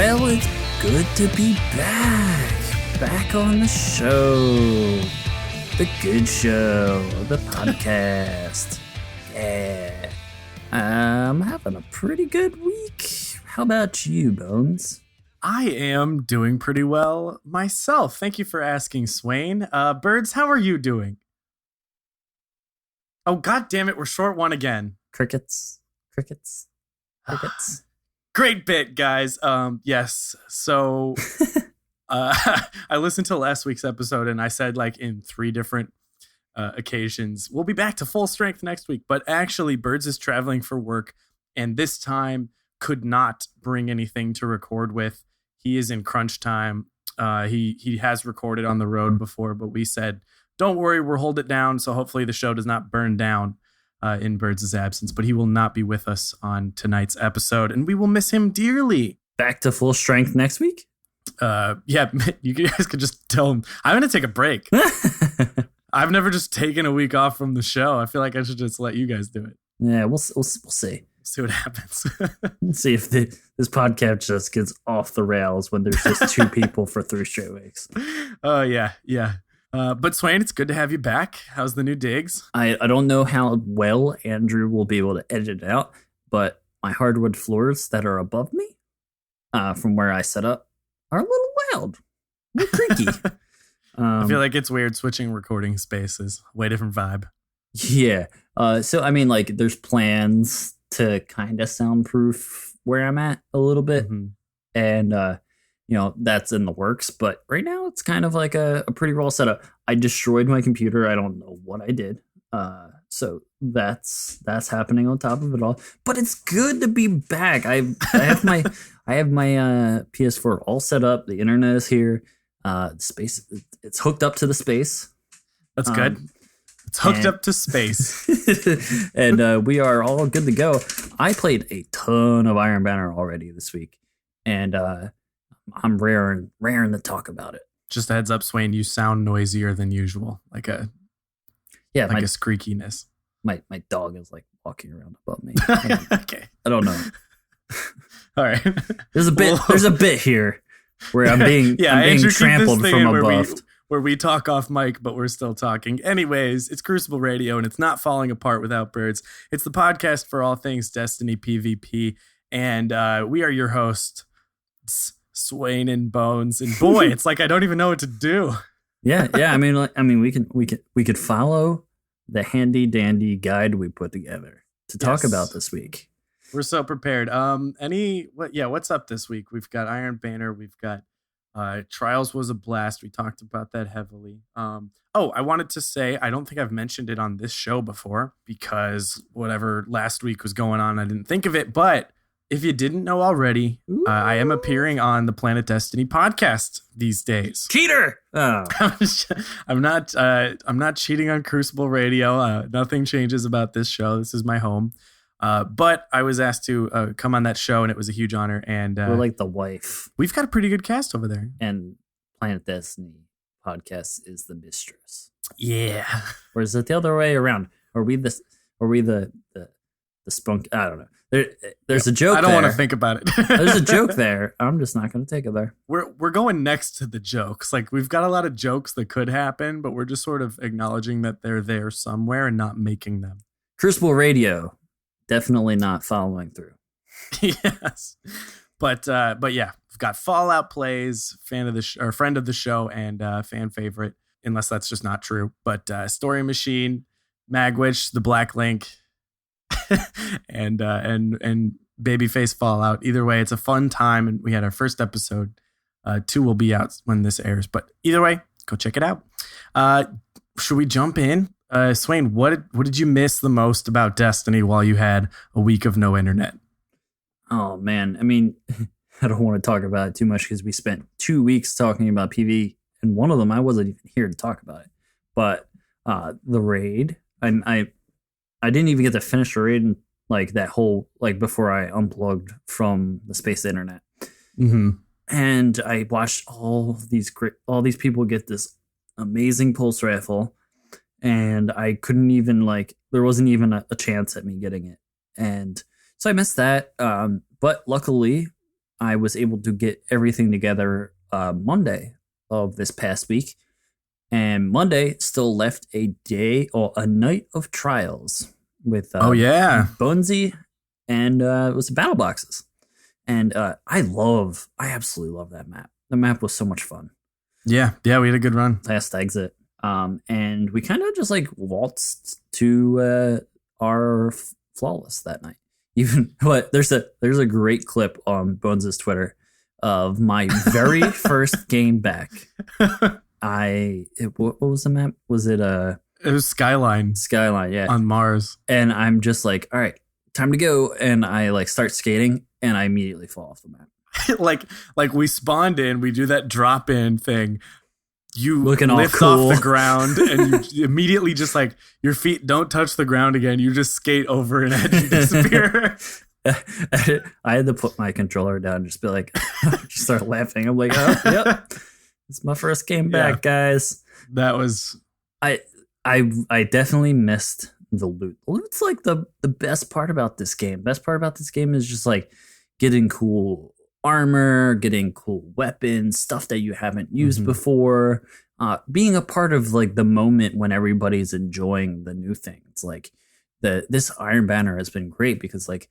Well, it's good to be back on the show. The good show, the podcast. Yeah. I'm having a pretty good week. How about you, Bones? I am doing pretty well myself. Thank you for asking, Swain. Birds, how are you doing? Oh, God damn it. We're short one again. Crickets. Great bit, guys. Yes. So I listened to last week's episode and I said like in 3 different occasions, we'll be back to full strength next week. But actually, Birds is traveling for work and this time could not bring anything to record with. He is in crunch time. He has recorded on the road before, but we said, don't worry, we'll hold it down. So hopefully the show does not burn down in Birds' absence, but he will not be with us on tonight's episode and we will miss him dearly. Back to full strength next week? Yeah, you guys could just tell him, I'm going to take a break. I've never just taken a week off from the show. I feel like I should just let you guys do it. Yeah, we'll see. See what happens. Let's see if this podcast just gets off the rails when there's just 2 people for 3 straight weeks. Oh, yeah. But Swain, it's good to have you back. How's the new digs? I don't know how well Andrew will be able to edit it out, but my hardwood floors that are above me from where I set up are a little loud, a little creaky. I feel like it's weird switching recording spaces. Way different vibe. Yeah. So, I mean, like, there's plans to kind of soundproof where I'm at a little bit. Mm-hmm. And, that's in the works. But right now, it's kind of like a pretty raw setup. I destroyed my computer. I don't know what I did. So that's happening on top of it all. But it's good to be back. I have my PS4 all set up. The internet is here. Space. It's hooked up to the space. That's good. It's hooked up to space. And we are all good to go. I played a ton of Iron Banner already this week. And I'm raring to talk about it. Just a heads up, Swain, you sound noisier than usual. Like a squeakiness. My dog is like walking around above me. Okay. I don't know. All right. There's a bit here where I'm being trampled from above. Where we talk off mic, but we're still talking. Anyways, it's Crucible Radio, and it's not falling apart without Birds. It's the podcast for all things Destiny PvP, and we are your hosts, Swain and Bones. And boy, it's like I don't even know what to do. Yeah. I mean, we could follow the handy dandy guide we put together to talk about this week. We're so prepared. What's up this week? We've got Iron Banner. We've got Trials was a blast. We talked about that heavily. I wanted to say, I don't think I've mentioned it on this show before because whatever last week was going on, I didn't think of it. But if you didn't know already, I am appearing on the Planet Destiny podcast these days. Cheater! Oh. I'm not cheating on Crucible Radio. Nothing changes about this show. This is my home. But I was asked to come on that show, and it was a huge honor. And we're like the wife. We've got a pretty good cast over there. And Planet Destiny podcast is the mistress. Yeah. Or is it the other way around? Are we the spunk? I don't know. There's a joke. I don't want to there. think about it. There's a joke there. I'm just not going to take it there. We're going next to the jokes. Like we've got a lot of jokes that could happen, but we're just sort of acknowledging that they're there somewhere and not making them. Crucible Radio. Definitely not following through. Yes, but yeah, we've got Fallout plays, friend of the show, and fan favorite, unless that's just not true. But Story Machine, Magwitch, the Black Link, and Babyface Fallout. Either way, it's a fun time, and we had our first episode. 2 will be out when this airs, but either way, go check it out. Should we jump in? Swain, what did you miss the most about Destiny while you had a week of no internet? Oh, man. I mean, I don't want to talk about it too much because we spent 2 weeks talking about PV, and one of them I wasn't even here to talk about it. But the raid, I didn't even get to finish the raid like that whole before I unplugged from the space internet. Mm-hmm. And I watched all these people get this amazing pulse rifle. And I couldn't even there wasn't even a chance at me getting it. And so I missed that. But luckily I was able to get everything together Monday of this past week. And Monday still left a day or a night of trials with Bonesy and it was battle boxes. And I absolutely love that map. The map was so much fun. Yeah, we had a good run. Last exit. And we kind of just like waltzed to our flawless that night. But there's a great clip on Bones' Twitter of my very first game back. What was the map? Was it It was Skyline. Skyline, yeah. On Mars. And I'm just like, all right, time to go. And I like start skating and I immediately fall off the map. like we spawned in, we do that drop in thing. You looking lift cool off the ground and you immediately just like your feet don't touch the ground again. You just skate over and you disappear. I had to put my controller down and just be like, just start laughing. I'm like, oh, yep. It's my first game back, guys. That was I definitely missed the loot. The loot's like the best part about this game. Best part about this game is just like getting cool armor, getting cool weapons, stuff that you haven't used before. Being a part of like the moment when everybody's enjoying the new thing. It's like this Iron Banner has been great because like,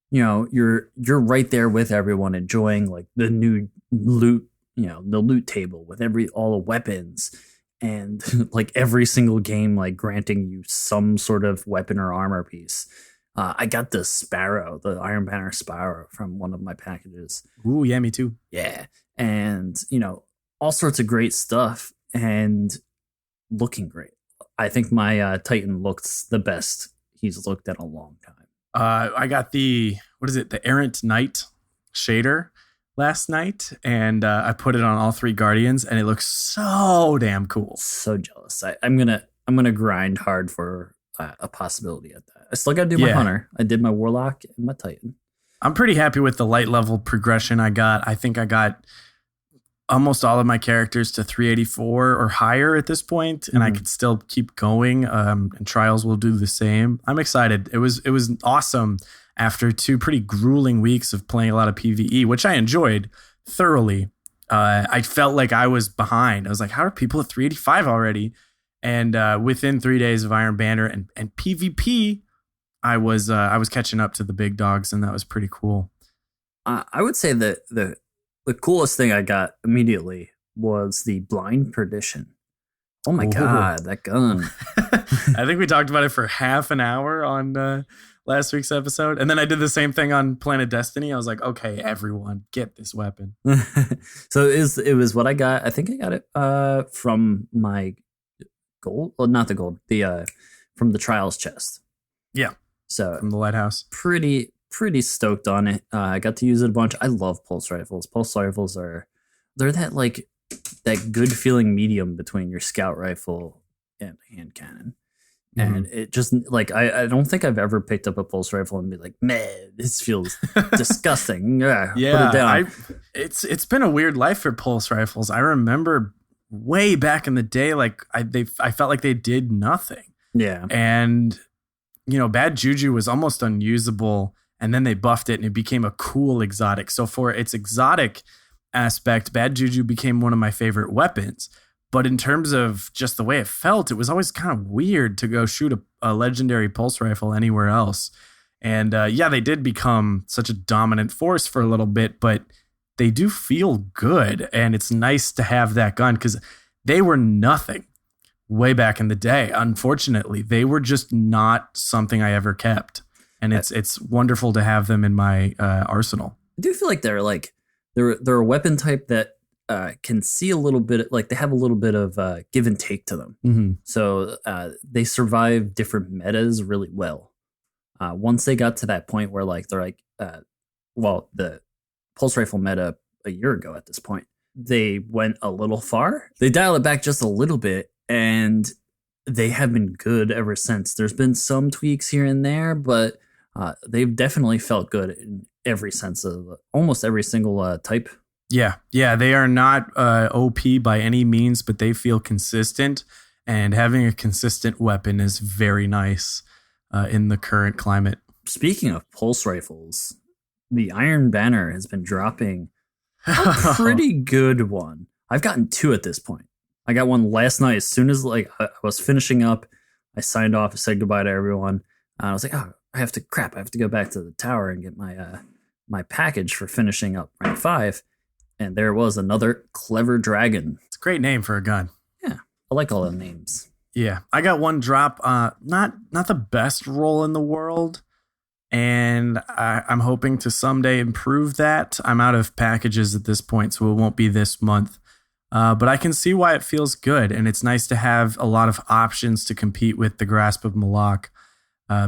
you know, you're right there with everyone enjoying like the new loot. You know, the loot table with all the weapons and like every single game, like granting you some sort of weapon or armor piece. I got the Sparrow, the Iron Banner Sparrow from one of my packages. Ooh, yeah, me too. Yeah. And, you know, all sorts of great stuff and looking great. I think my Titan looks the best he's looked in a long time. I got the Errant Knight shader last night, and I put it on all 3 Guardians, and it looks so damn cool. So jealous. I'm gonna grind hard for a possibility at that. I still gotta do my Hunter. I did my Warlock and my Titan. I'm pretty happy with the light level progression I got. I think I got almost all of my characters to 384 or higher at this point, and I could still keep going. And Trials will do the same. I'm excited. It was awesome. After 2 pretty grueling weeks of playing a lot of PvE, which I enjoyed thoroughly, I felt like I was behind. I was like, how are people at 385 already? And within 3 days of Iron Banner and PvP, I was catching up to the big dogs, and that was pretty cool. I would say that the coolest thing I got immediately was the Blind Perdition. Oh my God, that gun. I think we talked about it for half an hour on last week's episode. And then I did the same thing on Planet Destiny. I was like, okay, everyone, get this weapon. So it was what I got. I think I got it from my gold. Well, not the gold. From the Trials chest. Yeah. So from the Lighthouse. Pretty stoked on it. I got to use it a bunch. I love pulse rifles. Pulse rifles they're that good feeling medium between your scout rifle and hand cannon. And it just like I don't think I've ever picked up a pulse rifle and be like, man, this feels disgusting. Yeah, put it down. It's been a weird life for pulse rifles. I remember way back in the day, like I felt like they did nothing. Yeah, and you know, Bad Juju was almost unusable, and then they buffed it and it became a cool exotic. So for its exotic aspect, Bad Juju became one of my favorite weapons. But in terms of just the way it felt, it was always kind of weird to go shoot a legendary pulse rifle anywhere else. And they did become such a dominant force for a little bit, but they do feel good. And it's nice to have that gun because they were nothing way back in the day. Unfortunately, they were just not something I ever kept. And it's wonderful to have them in my arsenal. I do feel like they're a weapon type that can see a little bit, like they have a little bit of give and take to them. So they survive different metas really well. Once they got to that point where like they're like, the pulse rifle meta a year ago at this point, they went a little far. They dialed it back just a little bit, and they have been good ever since. There's been some tweaks here and there, but they've definitely felt good in every sense of almost every single type. Yeah, they are not OP by any means, but they feel consistent, and having a consistent weapon is very nice in the current climate. Speaking of pulse rifles, the Iron Banner has been dropping a pretty good one. I've gotten 2 at this point. I got one last night. As soon as I was finishing up, I signed off, said goodbye to everyone. I was like, oh, I have to go back to the tower and get my package for finishing up rank 5. And there was another clever dragon. It's a great name for a gun. Yeah, I like all the names. Yeah, I got one drop. Not the best roll in the world, and I'm hoping to someday improve that. I'm out of packages at this point, so it won't be this month. But I can see why it feels good, and it's nice to have a lot of options to compete with the Grasp of Malak,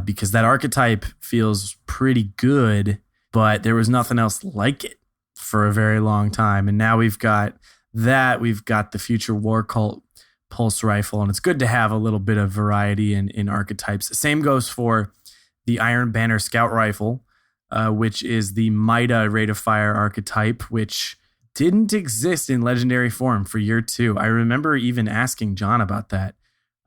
because that archetype feels pretty good, but there was nothing else like it for a very long time. And now we've got that. We've got the Future War Cult pulse rifle, and it's good to have a little bit of variety in archetypes. Same goes for the Iron Banner Scout Rifle, which is the Mida rate of fire archetype, which didn't exist in legendary form for year 2. I remember even asking John about that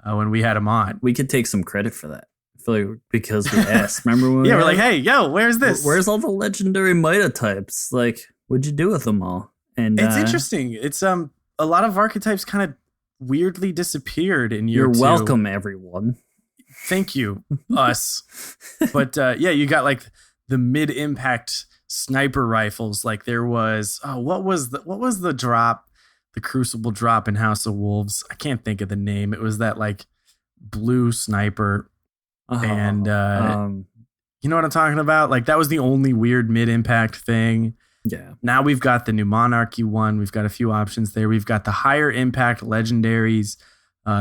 when we had him on. We could take some credit for that. I feel like because we asked. Remember when we're like, hey, yo, where's this? Where's all the legendary Mida types? Like, what'd you do with them all? And it's interesting. It's a lot of archetypes kind of weirdly disappeared in year 2. You're welcome, everyone. Thank you, us. But yeah, you got like the mid-impact sniper rifles. Like there was what was the drop, the Crucible drop in House of Wolves? I can't think of the name. It was that like blue sniper, and you know what I'm talking about? Like that was the only weird mid-impact thing. Yeah. Now we've got the new Monarchy one. We've got a few options there. We've got the higher impact legendaries,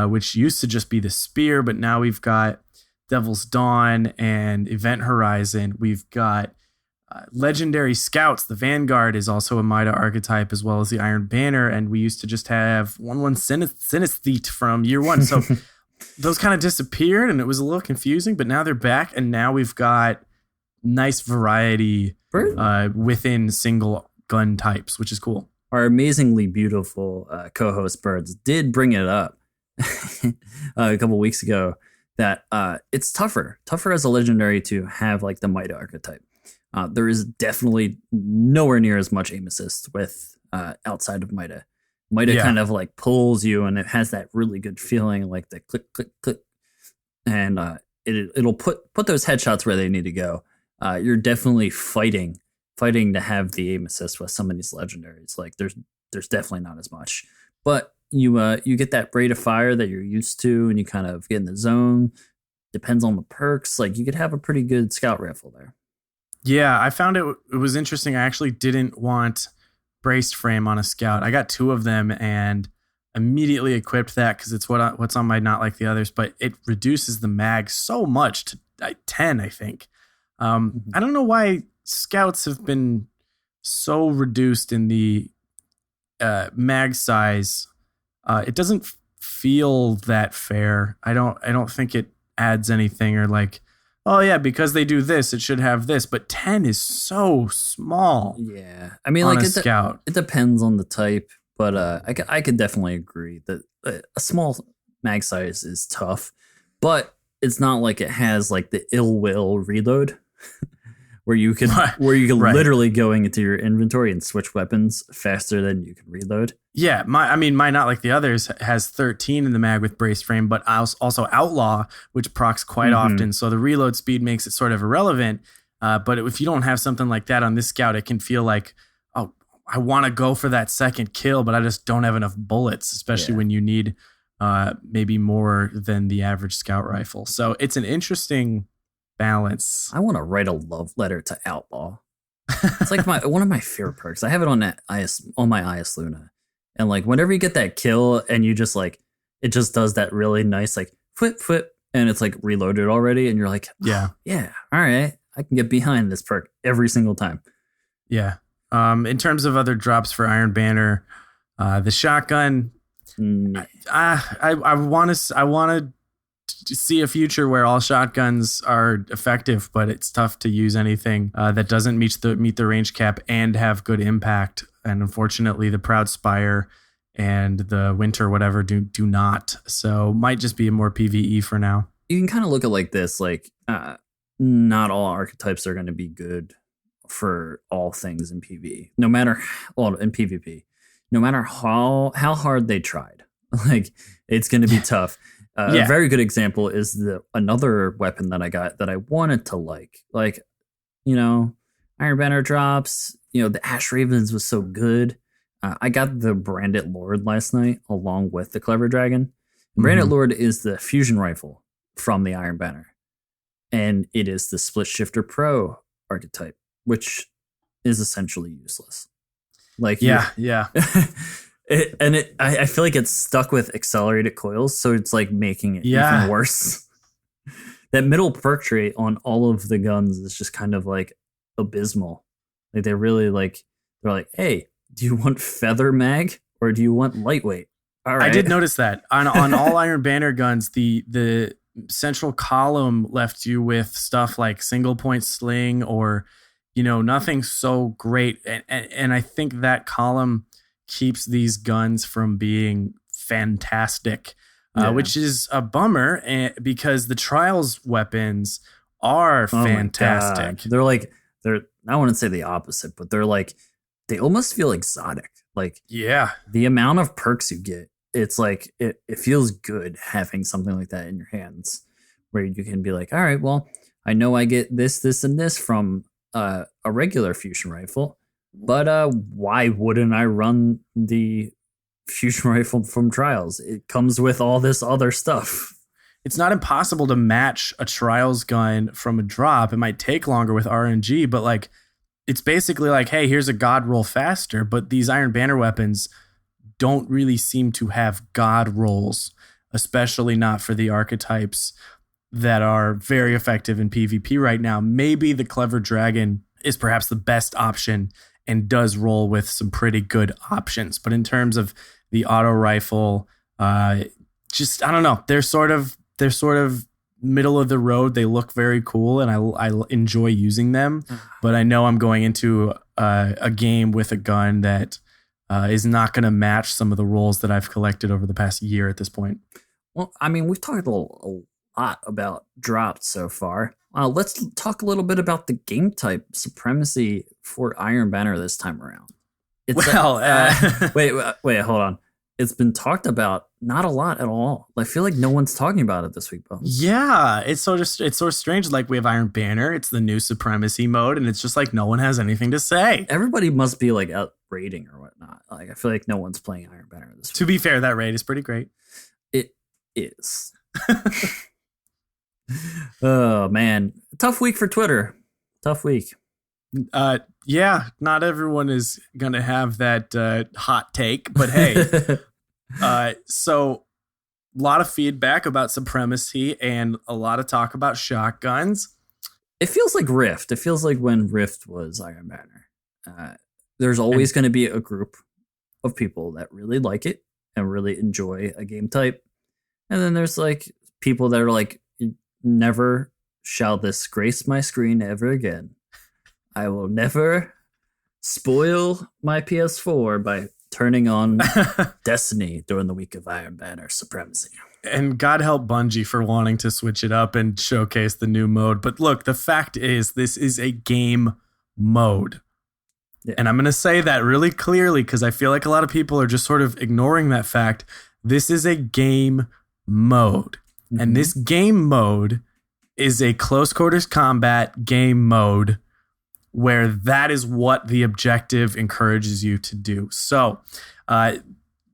which used to just be the Spear, but now we've got Devil's Dawn and Event Horizon. We've got legendary scouts. The Vanguard is also a Mida archetype, as well as the Iron Banner. And we used to just have 1/1 Synesthete from year 1. So those kind of disappeared, and it was a little confusing, but now they're back. And now we've got nice variety within single gun types, which is cool. Our amazingly beautiful co-host Birds did bring it up a couple weeks ago that it's tougher as a legendary to have like the Mida archetype. There is definitely nowhere near as much aim assist with outside of Mida. Mida kind of like pulls you, and it has that really good feeling, like the click, click, click, and it'll put those headshots where they need to go. You're definitely fighting to have the aim assist with some of these legendaries. Like there's definitely not as much, but you get that rate of fire that you're used to, and you kind of get in the zone. Depends on the perks. Like you could have a pretty good scout rifle there. Yeah, I found it was interesting. I actually didn't want braced frame on a scout. I got 2 of them and immediately equipped that because it's what's on my not like the others, but it reduces the mag so much to 10, I think. I don't know why scouts have been so reduced in the mag size. It doesn't feel that fair. I don't think it adds anything, or like, oh yeah, because they do this, it should have this. But 10 is so small. Yeah, I mean, on like a scout. It depends on the type, but I could definitely agree that a small mag size is tough, but it's not like it has like the ill will reload. where you can literally going into your inventory and switch weapons faster than you can reload. Yeah, my not like the others has 13 in the mag with brace frame, but also Outlaw, which procs quite often. So the reload speed makes it sort of irrelevant. But if you don't have something like that on this scout, it can feel like, oh, I want to go for that second kill, but I just don't have enough bullets, especially when you need maybe more than the average scout rifle. So it's an interesting balance. I want to write a love letter to Outlaw. It's like one of my favorite perks. I have it on my IS Luna, and like whenever you get that kill and you just like it just does that really nice like flip, and it's like reloaded already, and you're like, yeah, all right, I can get behind this perk every single time. Yeah. In terms of other drops for Iron Banner, the shotgun. I want to see a future where all shotguns are effective, but it's tough to use anything that doesn't meet the range cap and have good impact. And unfortunately, the Proud Spire and the Winter whatever do not. So might just be a more PvE for now. You can kind of look at like this, like not all archetypes are going to be good for all things in PvE. No matter, well, in PvP, no matter how hard they tried, like it's going to be tough. A very good example is another weapon that I got that I wanted to like, Iron Banner drops. The Ash Ravens was so good. I got the Branded Lord last night along with the Clever Dragon. Branded Lord is the fusion rifle from the Iron Banner, and it is the Split Shifter Pro archetype, which is essentially useless. Like, yeah. I feel like it's stuck with accelerated coils, so it's like making it even worse. That middle perk trait on all of the guns is just kind of like abysmal. Like they're like, hey, do you want feather mag or do you want lightweight? All right. I did notice that on all Iron Banner guns, the central column left you with stuff like single point sling or nothing so great, and I think that column keeps these guns from being fantastic, which is a bummer, because the Trials weapons are fantastic. They're I wouldn't say the opposite, but they almost feel exotic. Like, the amount of perks you get, it's like it feels good having something like that in your hands, where you can be like, all right, well, I know I get this, and this from a regular fusion rifle, but why wouldn't I run the fusion rifle from Trials? It comes with all this other stuff. It's not impossible to match a Trials gun from a drop. It might take longer with RNG, but like it's basically like, hey, here's a god roll faster, but these Iron Banner weapons don't really seem to have god rolls, especially not for the archetypes that are very effective in PvP right now. Maybe the Clever Dragon is perhaps the best option and does roll with some pretty good options. But in terms of the auto rifle, I don't know. They're sort of middle of the road. They look very cool, and I enjoy using them. But I know I'm going into a game with a gun that is not going to match some of the rolls that I've collected over the past year at this point. Well, I mean, we've talked a lot about drops so far. Let's talk a little bit about the game type supremacy for Iron Banner this time around. Wait, hold on. It's been talked about not a lot at all. I feel like no one's talking about it this week, Bo. Yeah, it's sort of strange. Like, we have Iron Banner, it's the new supremacy mode, and it's just like no one has anything to say. Everybody must be like out raiding or whatnot. Like, I feel like no one's playing Iron Banner this week. To be fair, that raid is pretty great. It is. Oh man, tough week for Twitter. Tough week. Yeah, not everyone is gonna have that hot take, but hey, so a lot of feedback about supremacy and a lot of talk about shotguns. It feels like Rift. It feels like when Rift was Iron Banner. There's always going to be a group of people that really like it and really enjoy a game type, and then there's like people that are like, never shall this grace my screen ever again. I will never spoil my PS4 by turning on Destiny during the week of Iron Banner supremacy. And God help Bungie for wanting to switch it up and showcase the new mode. But look, the fact is, this is a game mode. Yeah. And I'm going to say that really clearly because I feel like a lot of people are just sort of ignoring that fact. This is a game mode. Mm-hmm. And this game mode is a close quarters combat game mode where that is what the objective encourages you to do. So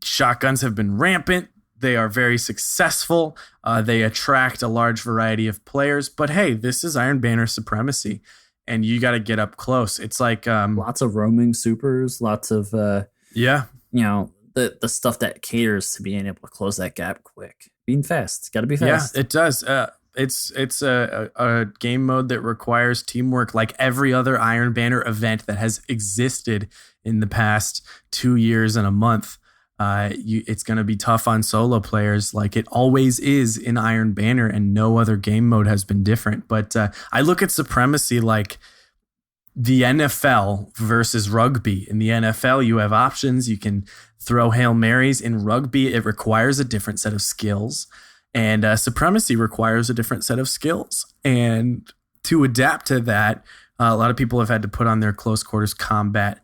shotguns have been rampant. They are very successful. They attract a large variety of players. But hey, this is Iron Banner supremacy, and you got to get up close. It's like lots of roaming supers, lots of the stuff that caters to being able to close that gap quick. Being fast, got to be fast. Yeah, it does. It's a game mode that requires teamwork, like every other Iron Banner event that has existed in the past 2 years and a month. It's going to be tough on solo players, like it always is in Iron Banner, and no other game mode has been different. But I look at supremacy like the NFL versus rugby. In the NFL, you have options. You can throw Hail Marys. In rugby, it requires a different set of skills. And supremacy requires a different set of skills. And to adapt to that, A lot of people have had to put on their close quarters combat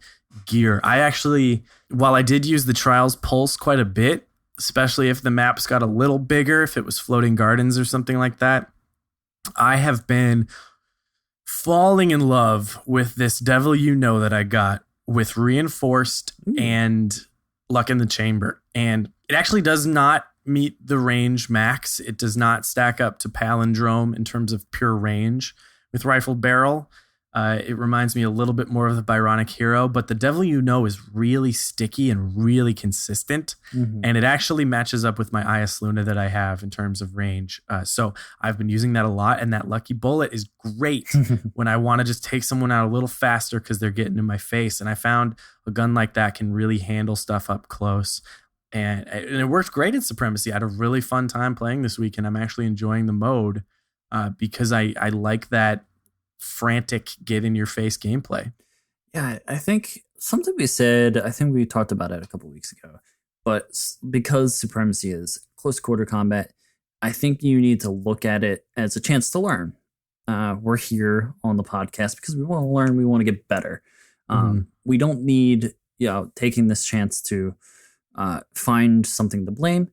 gear. I actually, while I did use the Trials Pulse quite a bit, especially if the maps got a little bigger, if it was floating gardens or something like that, I have been falling in love with this Devil You Know that I got with Reinforced and Luck in the Chamber. And it actually does not meet the range max. It does not stack up to Palindrome in terms of pure range with Rifled Barrel. It reminds me a little bit more of the Byronic Hero, but the Devil You Know is really sticky and really consistent, and it actually matches up with my IS Luna that I have in terms of range. So I've been using that a lot, and that Lucky Bullet is great when I want to just take someone out a little faster because they're getting in my face, and I found a gun like that can really handle stuff up close. And it worked great in Supremacy. I had a really fun time playing this week, and I'm actually enjoying the mode because I like that frantic get in your face gameplay. Yeah, I think something we said, I think we talked about it a couple weeks ago, but because Supremacy is close quarter combat, I think you need to look at it as a chance to learn. We're here on the podcast because we want to learn, we want to get better. We don't need, taking this chance to find something to blame.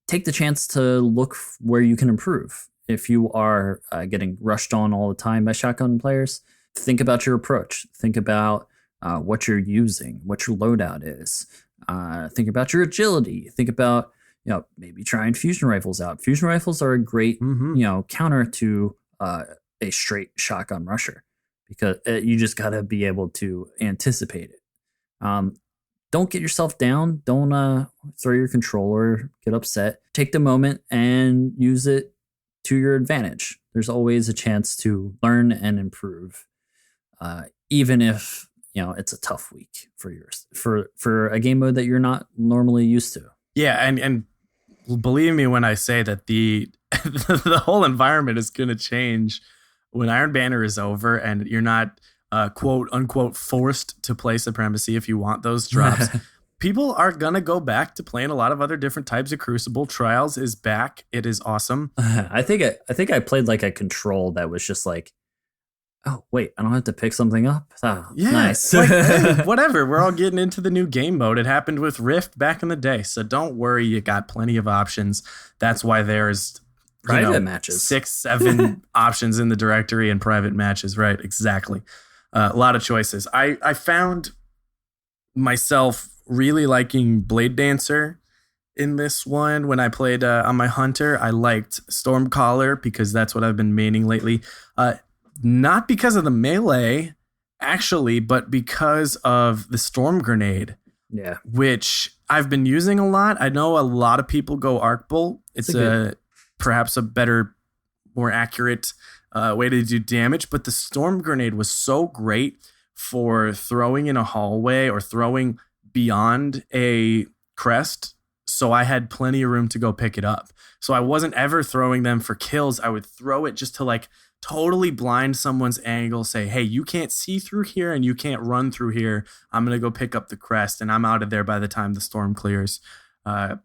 Take the chance to look where you can improve. If you are getting rushed on all the time by shotgun players, think about your approach. Think about what you're using, what your loadout is. Think about your agility. Think about, maybe trying fusion rifles out. Fusion rifles are a great, counter to a straight shotgun rusher because you just got to be able to anticipate it. Don't get yourself down. Don't throw your controller, get upset. Take the moment and use it to your advantage. There's always a chance to learn and improve, even if it's a tough week for yours for a game mode that you're not normally used to. Yeah, and believe me when I say that the the whole environment is going to change when Iron Banner is over, and you're not quote unquote forced to play Supremacy if you want those drops. People are going to go back to playing a lot of other different types of Crucible. Trials is back. It is awesome. I think I played like a control that was just like, oh, wait, I don't have to pick something up? Oh, yeah, nice. Like, hey, whatever. We're all getting into the new game mode. It happened with Rift back in the day. So don't worry. You got plenty of options. That's why there's private matches. 6-7 options in the directory and private matches. Right. Exactly. A lot of choices. I found myself really liking Blade Dancer in this one. When I played on my Hunter, I liked Stormcaller because that's what I've been maining lately. Not because of the melee, actually, but because of the Storm Grenade. Yeah. Which I've been using a lot. I know a lot of people go Arc Bolt. It's perhaps a better, more accurate way to do damage, but the Storm Grenade was so great for throwing in a hallway or throwing beyond a crest, so I had plenty of room to go pick it up. So I wasn't ever throwing them for kills. I would throw it just to like totally blind someone's angle, say, hey, you can't see through here and you can't run through here. I'm going to go pick up the crest, and I'm out of there by the time the storm clears, to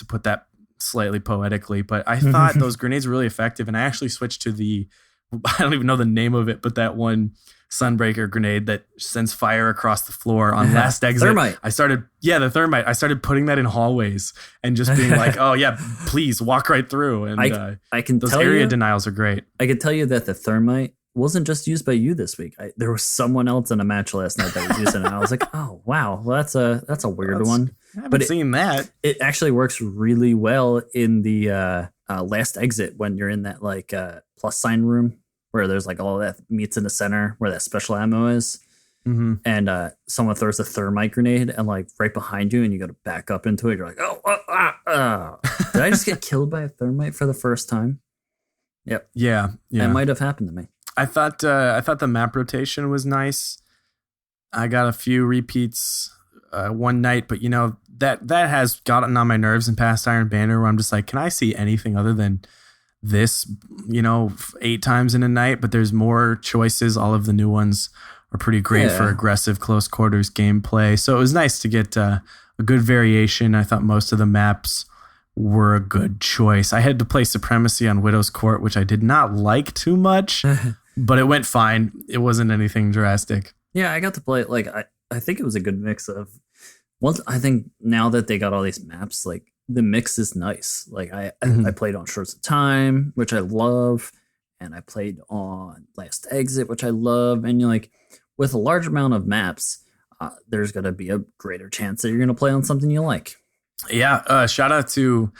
put that slightly poetically. But I thought those grenades were really effective, and I actually switched to I don't even know the name of it, but that one Sunbreaker grenade that sends fire across the floor on last exit. Thermite. The Thermite. I started putting that in hallways and just being like, oh yeah, please walk right through. And I can those tell area you, denials are great. I can tell you that the Thermite wasn't just used by you this week. There was someone else in a match last night that was using it. And I was like, oh wow, well, that's a weird one. I haven't seen that. It actually works really well in the last exit when you're in that like plus sign room, where there's like all that meets in the center where that special ammo is. And someone throws a Thermite grenade and like right behind you, and you got to back up into it. You're like, did I just get killed by a Thermite for the first time? Yep. Yeah. That might have happened to me. I thought the map rotation was nice. I got a few repeats one night, but that has gotten on my nerves in past Iron Banner, where I'm just like, can I see anything other than this, 8 times in a night? But there's more choices. All of the new ones are pretty great for aggressive close quarters gameplay. So it was nice to get a good variation. I thought most of the maps were a good choice. I had to play Supremacy on Widow's Court, which I did not like too much, but it went fine. It wasn't anything drastic. Yeah, I got to play it. Like, I think it was a good mix of once. I think now that they got all these maps, like the mix is nice. Like I played on Shorts of Time, which I love, and I played on Last Exit, which I love. And you're like, with a large amount of maps, there's gonna be a greater chance that you're gonna play on something you like. Yeah, shout out to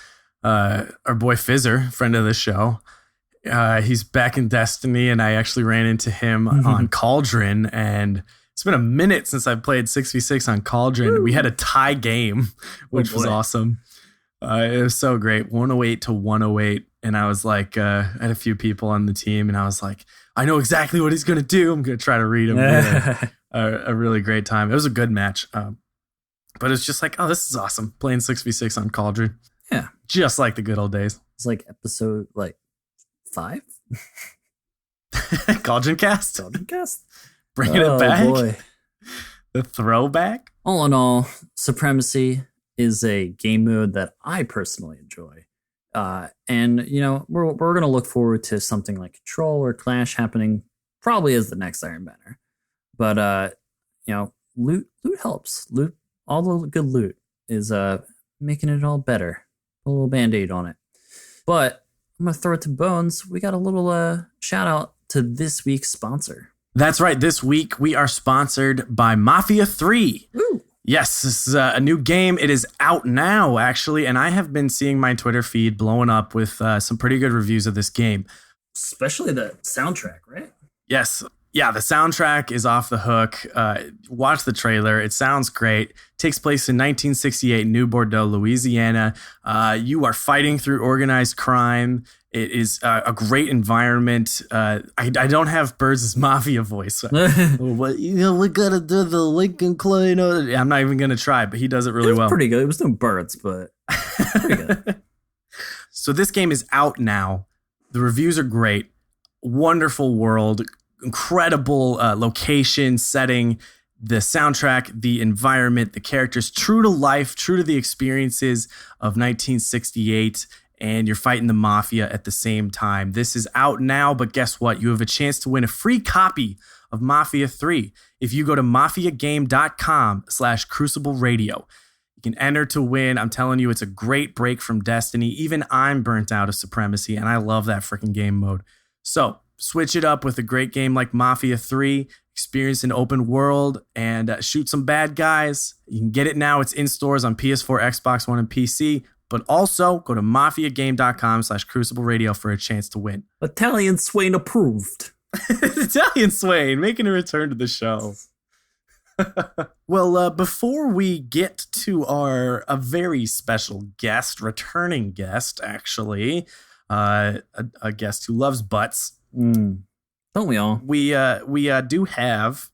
our boy Fizzer, friend of the show. He's back in Destiny, and I actually ran into him on Cauldron, and it's been a minute since I played 6v6 on Cauldron. Woo. We had a tie game, which was awesome. It was so great, 108 to 108, and I was like, I had a few people on the team, and I was like, I know exactly what he's going to do. I'm going to try to read him. A really great time. It was a good match, but it's just like, oh, this is awesome, playing 6v6 on Cauldron. Yeah. Just like the good old days. It's like episode 5? Cauldron Cast? Bringing it back? Boy. The throwback? All in all, Supremacy is a game mode that I personally enjoy. And, you know, we're going to look forward to something like Control or Clash happening probably as the next Iron Banner. But, you know, loot helps. Loot, all the good loot is making it all better. A little Band-Aid on it. But I'm going to throw it to Bones. We got a little shout out to this week's sponsor. That's right. This week we are sponsored by Mafia 3. Ooh. Yes, this is a new game. It is out now, actually, and I have been seeing my Twitter feed blowing up with some pretty good reviews of this game. Especially the soundtrack, right? Yes. Yeah, the soundtrack is off the hook. Watch the trailer. It sounds great. It takes place in 1968, New Bordeaux, Louisiana. You are fighting through organized crime. It is a great environment. I don't have Birds' Mafia voice. What, you know, we gotta do the Lincoln Clay. I'm not even gonna try, but he does it really well. Pretty good. It was no birds, but pretty good. So this game is out now. The reviews are great. Wonderful world. Incredible location, setting, the soundtrack, the environment, the characters, true to life, true to the experiences of 1968, and you're fighting the mafia at the same time. This is out now, but guess what? You have a chance to win a free copy of Mafia 3 if you go to mafiagame.com/Crucible Radio. You can enter to win. I'm telling you, it's a great break from Destiny. Even I'm burnt out of Supremacy, and I love that freaking game mode. So switch it up with a great game like Mafia 3, experience an open world, and shoot some bad guys. You can get it now. It's in stores on PS4, Xbox One, and PC. But also go to mafiagame.com/Crucible Radio for a chance to win. Italian Swain approved. Italian Swain making a return to the show. Well, before we get to a very special guest, returning guest, actually, a guest who loves butts. Don't we all? We do have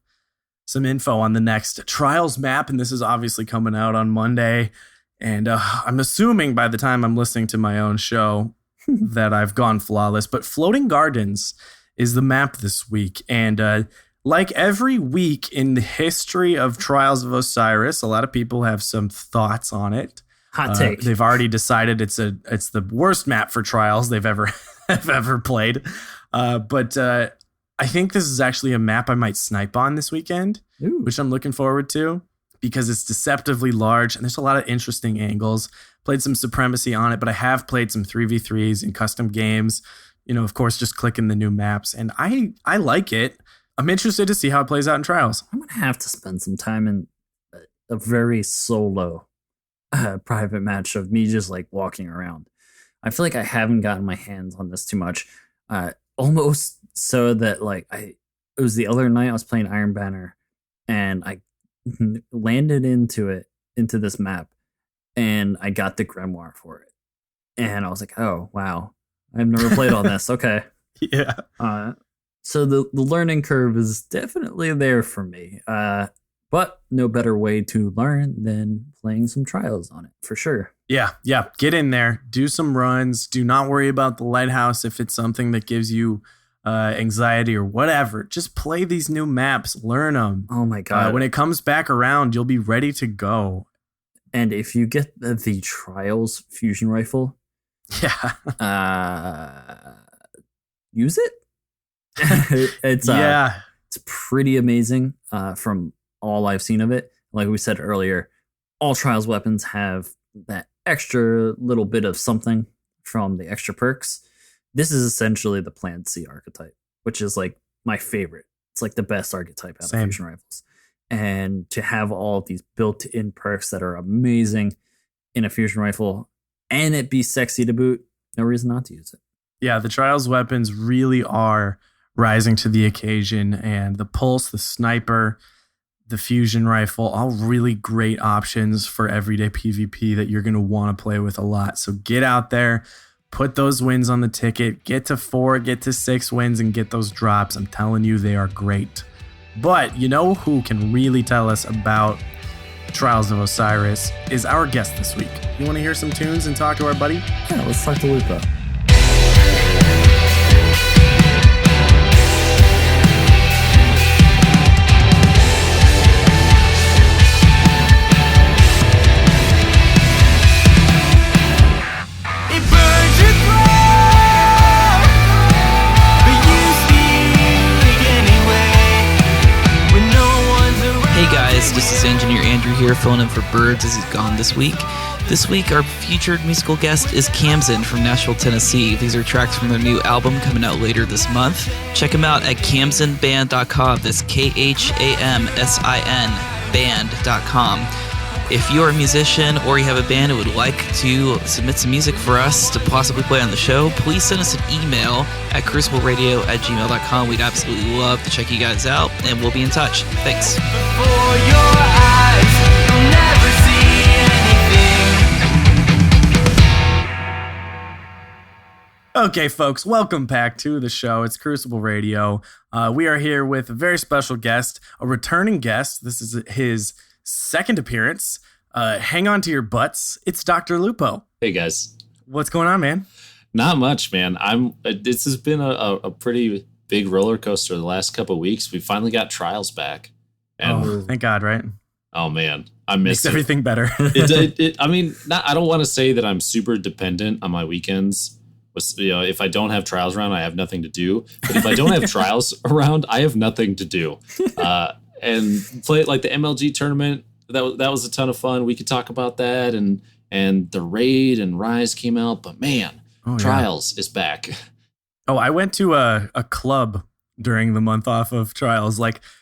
some info on the next Trials map, and this is obviously coming out on Monday. And I'm assuming by the time I'm listening to my own show that I've gone flawless. But Floating Gardens is the map this week. And like every week in the history of Trials of Osiris, a lot of people have some thoughts on it. Hot take. They've already decided it's the worst map for Trials they've ever played. But I think this is actually a map I might snipe on this weekend, which I'm looking forward to because it's deceptively large and there's a lot of interesting angles. Played some Supremacy on it, but I have played some 3v3s in custom games. You know, of course, just clicking the new maps, and I like it. I'm interested to see how it plays out in Trials. I'm going to have to spend some time in a very solo private match of me just like walking around. I feel like I haven't gotten my hands on this too much. Almost so that like it was the other night I was playing Iron Banner and I landed into this map and I got the grimoire for it. And I was like, oh, wow. I've never played on this. Okay. Yeah. So the learning curve is definitely there for me. But no better way to learn than playing some Trials on it, for sure. Yeah. Get in there. Do some runs. Do not worry about the lighthouse if it's something that gives you anxiety or whatever. Just play these new maps. Learn them. Oh, my God. When it comes back around, you'll be ready to go. And if you get the Trials fusion rifle, yeah, use it. it's yeah, it's pretty amazing from all I've seen of it. Like we said earlier, all Trials weapons have that extra little bit of something from the extra perks. This is essentially the Plan C archetype, which is like my favorite. It's like the best archetype out of fusion rifles. And to have all of these built-in perks that are amazing in a fusion rifle and it be sexy to boot, no reason not to use it. Yeah, the Trials weapons really are rising to the occasion, and the Pulse, the Sniper, the Fusion Rifle, all really great options for everyday PvP that you're going to want to play with a lot. So get out there, put those wins on the ticket, get to 4, get to 6 wins, and get those drops. I'm telling you, they are great. But you know who can really tell us about Trials of Osiris is our guest this week. You want to hear some tunes and talk to our buddy? Yeah, let's talk to Lupo. This is Engineer Andrew here, filling in for Birds as he's gone this week. This week, our featured musical guest is Kamsin from Nashville, Tennessee. These are tracks from their new album coming out later this month. Check them out at kamsinband.com. That's KHAMSIN band.com. If you're a musician or you have a band and would like to submit some music for us to possibly play on the show, please send us an email at crucibleradio@gmail.com. We'd absolutely love to check you guys out, and we'll be in touch. Thanks. Before your eyes, you'll never see anything. Okay, folks, welcome back to the show. It's Crucible Radio. We are here with a very special guest, a returning guest. This is his second appearance. Hang on to your butts. It's Dr. Lupo. Hey guys, what's going on, man? Not much, man. This has been a pretty big roller coaster the last couple of weeks. We finally got Trials back, and thank God, right? Oh man, I missed Makes everything better. I mean, I don't want to say that I'm super dependent on my weekends. If I don't have Trials around, I have nothing to do. But if I don't have Trials around, I have nothing to do. And play like the MLG tournament. That was a ton of fun. We could talk about that, and the Raid and Rise came out, but man, Trials is back. Oh, I went to a club during the month off of Trials,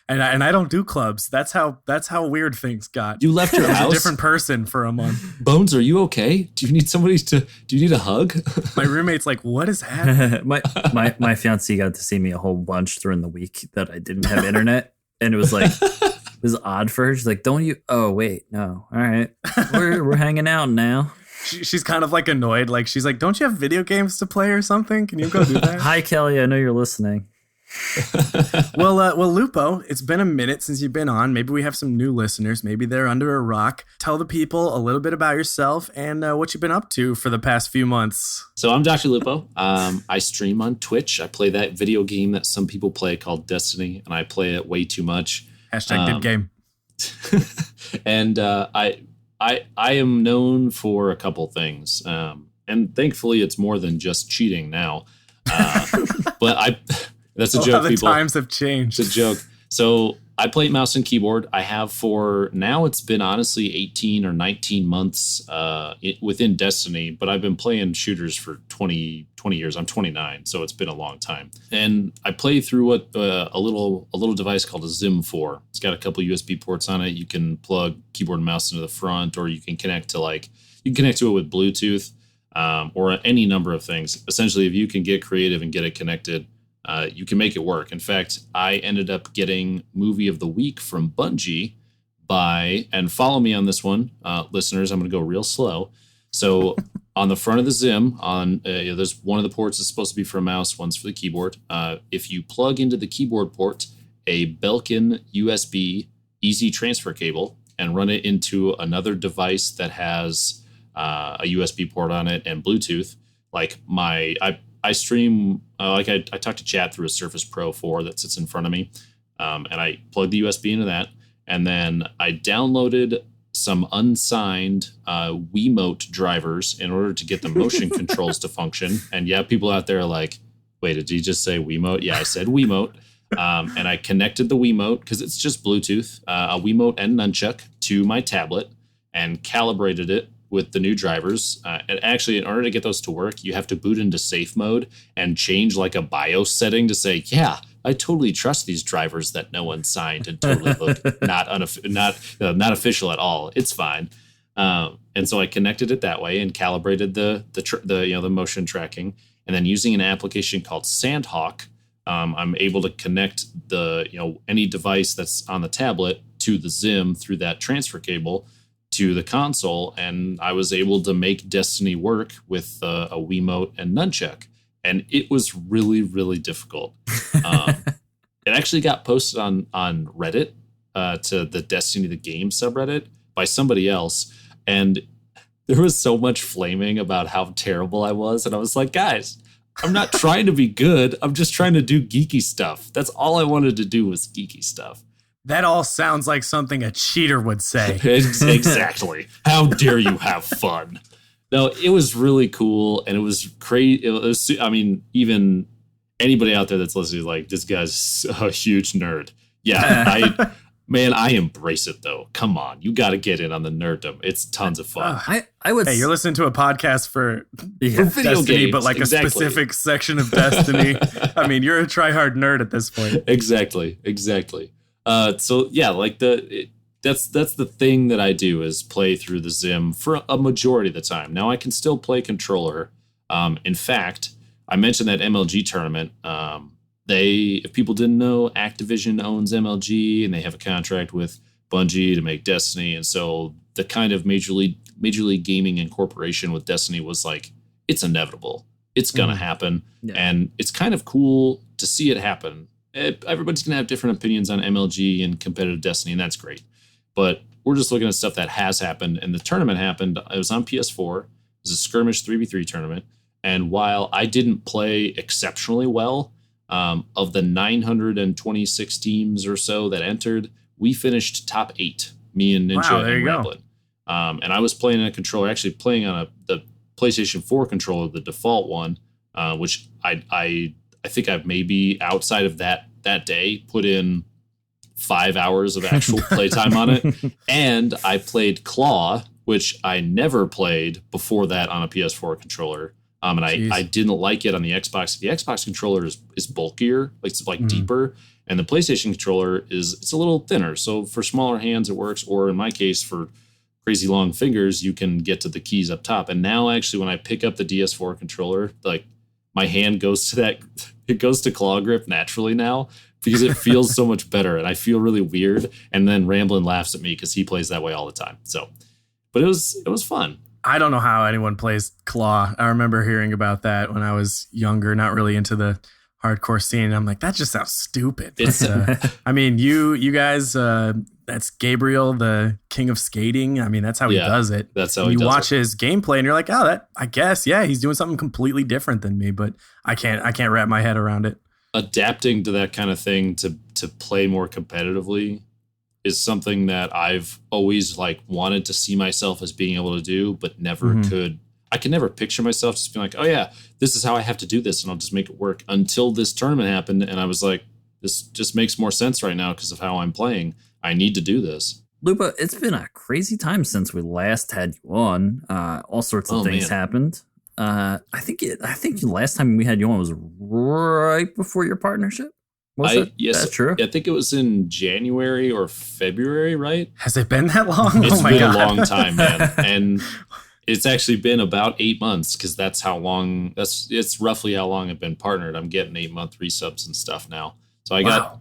and I don't do clubs. That's how weird things got. You left your house, a different person for a month. Bones, are you okay? Do you need do you need a hug? My roommate's like, what is happening? my fiance got to see me a whole bunch during the week that I didn't have internet. And it was like, it was odd for her. She's like, don't you? Oh, wait, no. All right. We're hanging out now. She's kind of like annoyed. Like, she's like, don't you have video games to play or something? Can you go do that? Hi, Kelly. I know you're listening. Well, Lupo, it's been a minute since you've been on. Maybe we have some new listeners. Maybe they're under a rock. Tell the people a little bit about yourself and what you've been up to for the past few months. So I'm Dr. Lupo. I stream on Twitch. I play that video game that some people play called Destiny, and I play it way too much. Hashtag did game. And I am known for a couple things, and thankfully it's more than just cheating now. But that's a joke. The times have changed. It's a joke. So I play mouse and keyboard. I have for now. It's been honestly 18 or 19 months within Destiny, but I've been playing shooters for 20 years. I'm 29, so it's been a long time. And I play through a little device called a Zim 4. It's got a couple USB ports on it. You can plug keyboard and mouse into the front, or you can connect to it with Bluetooth, or any number of things. Essentially, if you can get creative and get it connected, you can make it work. In fact, I ended up getting Movie of the Week from Bungie and follow me on this one, listeners, I'm going to go real slow. So on the front of the Zim, there's one of the ports that's supposed to be for a mouse, one's for the keyboard. If you plug into the keyboard port a Belkin USB easy transfer cable and run it into another device that has a USB port on it and Bluetooth, like I stream, I talk to chat through a Surface Pro 4 that sits in front of me, and I plug the USB into that, and then I downloaded some unsigned Wiimote drivers in order to get the motion controls to function. And yeah, people out there are like, Wait, did you just say Wiimote? Yeah, I said Wiimote. And I connected the Wiimote, because it's just Bluetooth, a Wiimote and nunchuck to my tablet, and calibrated it with the new drivers. And actually, in order to get those to work, you have to boot into safe mode and change like a BIOS setting to say, yeah, I totally trust these drivers that no one signed and totally look not official at all. It's fine. And so I connected it that way and calibrated the motion tracking, and then using an application called Sandhawk, I'm able to connect any device that's on the tablet to the Zim through that transfer cable to the console, and I was able to make Destiny work with a Wiimote and nunchuck, and it was really, really difficult. It actually got posted on Reddit to the Destiny the Game subreddit by somebody else, and there was so much flaming about how terrible I was, and I was like, guys, I'm not trying to be good. I'm just trying to do geeky stuff. That's all I wanted to do was geeky stuff. That all sounds like something a cheater would say. Exactly. How dare you have fun? No, it was really cool, and it was crazy. I mean, even anybody out there that's listening is like, this guy's a huge nerd. Yeah, I embrace it, though. Come on, you got to get in on the nerddom. It's tons of fun. I would. Hey, you're listening to a podcast for video Destiny, games, but like exactly. a specific section of Destiny. I mean, you're a try-hard nerd at this point. Exactly. So yeah, like that's the thing that I do is play through the Zim for a majority of the time. Now I can still play controller. In fact, I mentioned that MLG tournament. If people didn't know, Activision owns MLG, and they have a contract with Bungie to make Destiny, and so the kind of Major League Gaming incorporation with Destiny was like, it's inevitable, it's gonna happen, and it's kind of cool to see it happen. Everybody's gonna have different opinions on MLG and competitive Destiny, and that's great, but we're just looking at stuff that has happened, and the tournament happened. It was on PS4. It was a skirmish 3v3 tournament, and while I didn't play exceptionally well, of the 926 teams or so that entered, we finished top 8. Me and Ninja and Ramblin'. And I was playing on a controller, actually playing on the PlayStation 4 controller, the default one, which I think I've maybe outside of that day put in 5 hours of actual playtime on it. And I played Claw, which I never played before that on a PS4 controller. And I didn't like it on the Xbox. The Xbox controller is bulkier, it's deeper, and the PlayStation controller it's a little thinner. So for smaller hands, it works. Or in my case, for crazy long fingers, you can get to the keys up top. And now, actually, when I pick up the DS4 controller, like my hand goes to it goes to claw grip naturally now because it feels so much better, and I feel really weird. And then Ramblin' laughs at me because he plays that way all the time. So, but it was fun. I don't know how anyone plays Claw. I remember hearing about that when I was younger, not really into the hardcore scene. I'm like, that just sounds stupid. I mean, you guys, that's Gabriel, the king of skating. I mean, that's how he does it. That's how he does it. You watch his gameplay and you're like, oh, I guess, yeah, he's doing something completely different than me, but I can't wrap my head around it. Adapting to that kind of thing to play more competitively is something that I've always wanted to see myself as being able to do, but never could. I can never picture myself just being like, oh yeah, this is how I have to do this, and I'll just make it work, until this tournament happened. And I was like, this just makes more sense right now because of how I'm playing. I need to do this. Lupo, it's been a crazy time since we last had you on. All sorts of things happened. I think the last time we had you on was right before your partnership. Yes, that's true. I think it was in January or February, right? Has it been that long? It's been a long time, man. And it's actually been about 8 months, because that's how long. It's roughly how long I've been partnered. I'm getting 8-month resubs and stuff now. So I got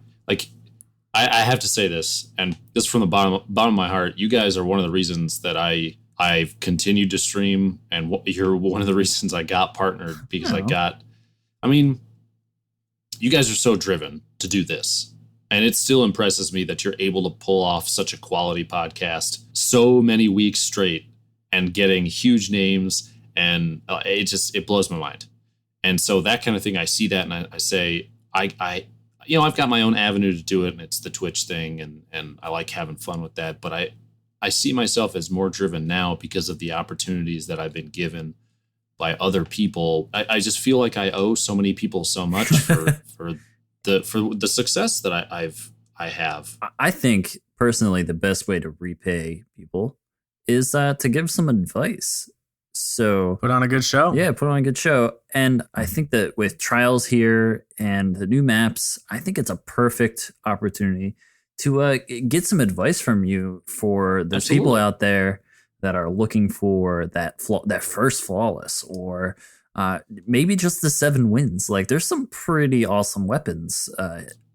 I have to say this, and this from the bottom of my heart. You guys are one of the reasons that I've continued to stream, and you're one of the reasons I got partnered, because you guys are so driven to do this. And it still impresses me that you're able to pull off such a quality podcast so many weeks straight and getting huge names. And it blows my mind. And so that kind of thing, I see that and I say, I've got my own avenue to do it, and it's the Twitch thing. And I like having fun with that. But I see myself as more driven now because of the opportunities that I've been given by other people. I just feel like I owe so many people so much for the success that I have. I think personally the best way to repay people is to give some advice. So Put on a good show. yeah, put on a good show. And I think that with trials here and the new maps, I think it's a perfect opportunity to get some advice from you for those Absolutely. people out there that are looking for that first flawless, or maybe just the 7 wins. Like there's some pretty awesome weapons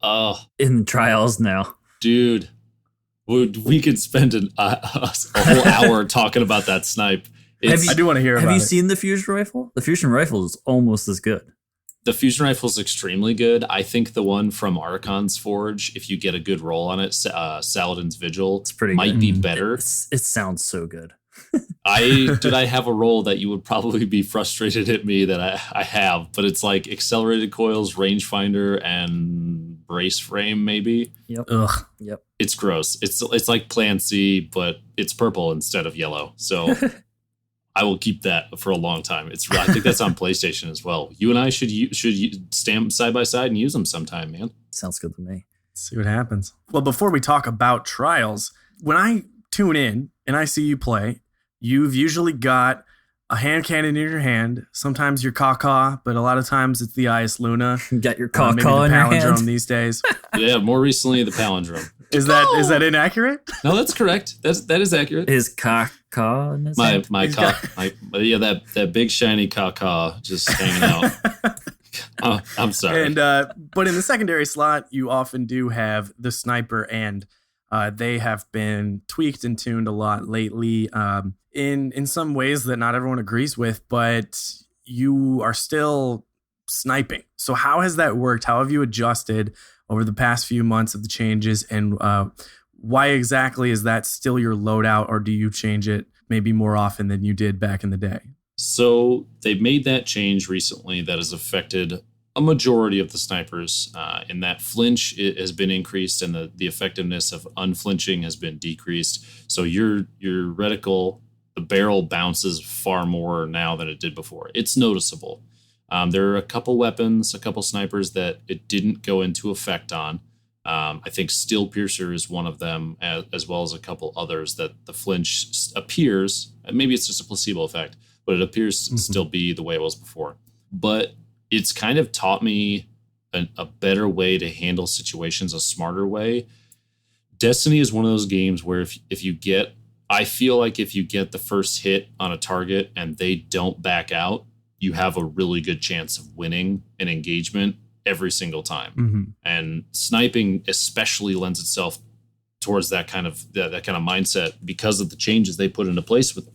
Oh, in trials now. dude, we could spend a whole hour talking about that snipe. I do want to hear about it. Have you seen the fusion rifle? The fusion rifle is almost as good. The fusion rifle is extremely good. I think the one from Archon's Forge, if you get a good roll on it, Saladin's Vigil, It's pretty might good. be better. It sounds so good. I have a roll that you would probably be frustrated at me that I have, but it's like accelerated coils, rangefinder, and brace frame, maybe. Yep. Ugh. Yep. It's gross. It's like Plan C, but it's purple instead of yellow. So I will keep that for a long time. I think that's on PlayStation as well. You and I should stand side by side and use them sometime, man. Sounds good to me. See what happens. Well, before we talk about trials, when I tune in and I see you play, you've usually got a hand cannon in your hand. Sometimes your caca, but a lot of times it's the Ice Luna. You got your Maybe caw the in your palindrome hand. these days. Yeah, more recently the palindrome. Is that inaccurate? No, that's correct. That is accurate. His caw in his hand. That big shiny caca just hanging out. I'm sorry. And but in the secondary slot, you often do have the sniper, and they have been tweaked and tuned a lot lately. In some ways that not everyone agrees with, but you are still sniping. So how has that worked? How have you adjusted over the past few months of the changes, and why exactly is that still your loadout, or do you change it maybe more often than you did back in the day? So they've made that change recently that has affected a majority of the snipers. In that flinch has been increased, and the effectiveness of unflinching has been decreased. So your reticle, the barrel bounces far more now than it did before. It's noticeable. There are a couple weapons, a couple snipers that it didn't go into effect on. I think Steel Piercer is one of them, as well as a couple others that the flinch appears, maybe it's just a placebo effect, but it appears to still be the way it was before. But it's kind of taught me a better way to handle situations, a smarter way. Destiny is one of those games where I feel like if you get the first hit on a target and they don't back out, you have a really good chance of winning an engagement every single time. Mm-hmm. And sniping especially lends itself towards that kind of mindset because of the changes they put into place with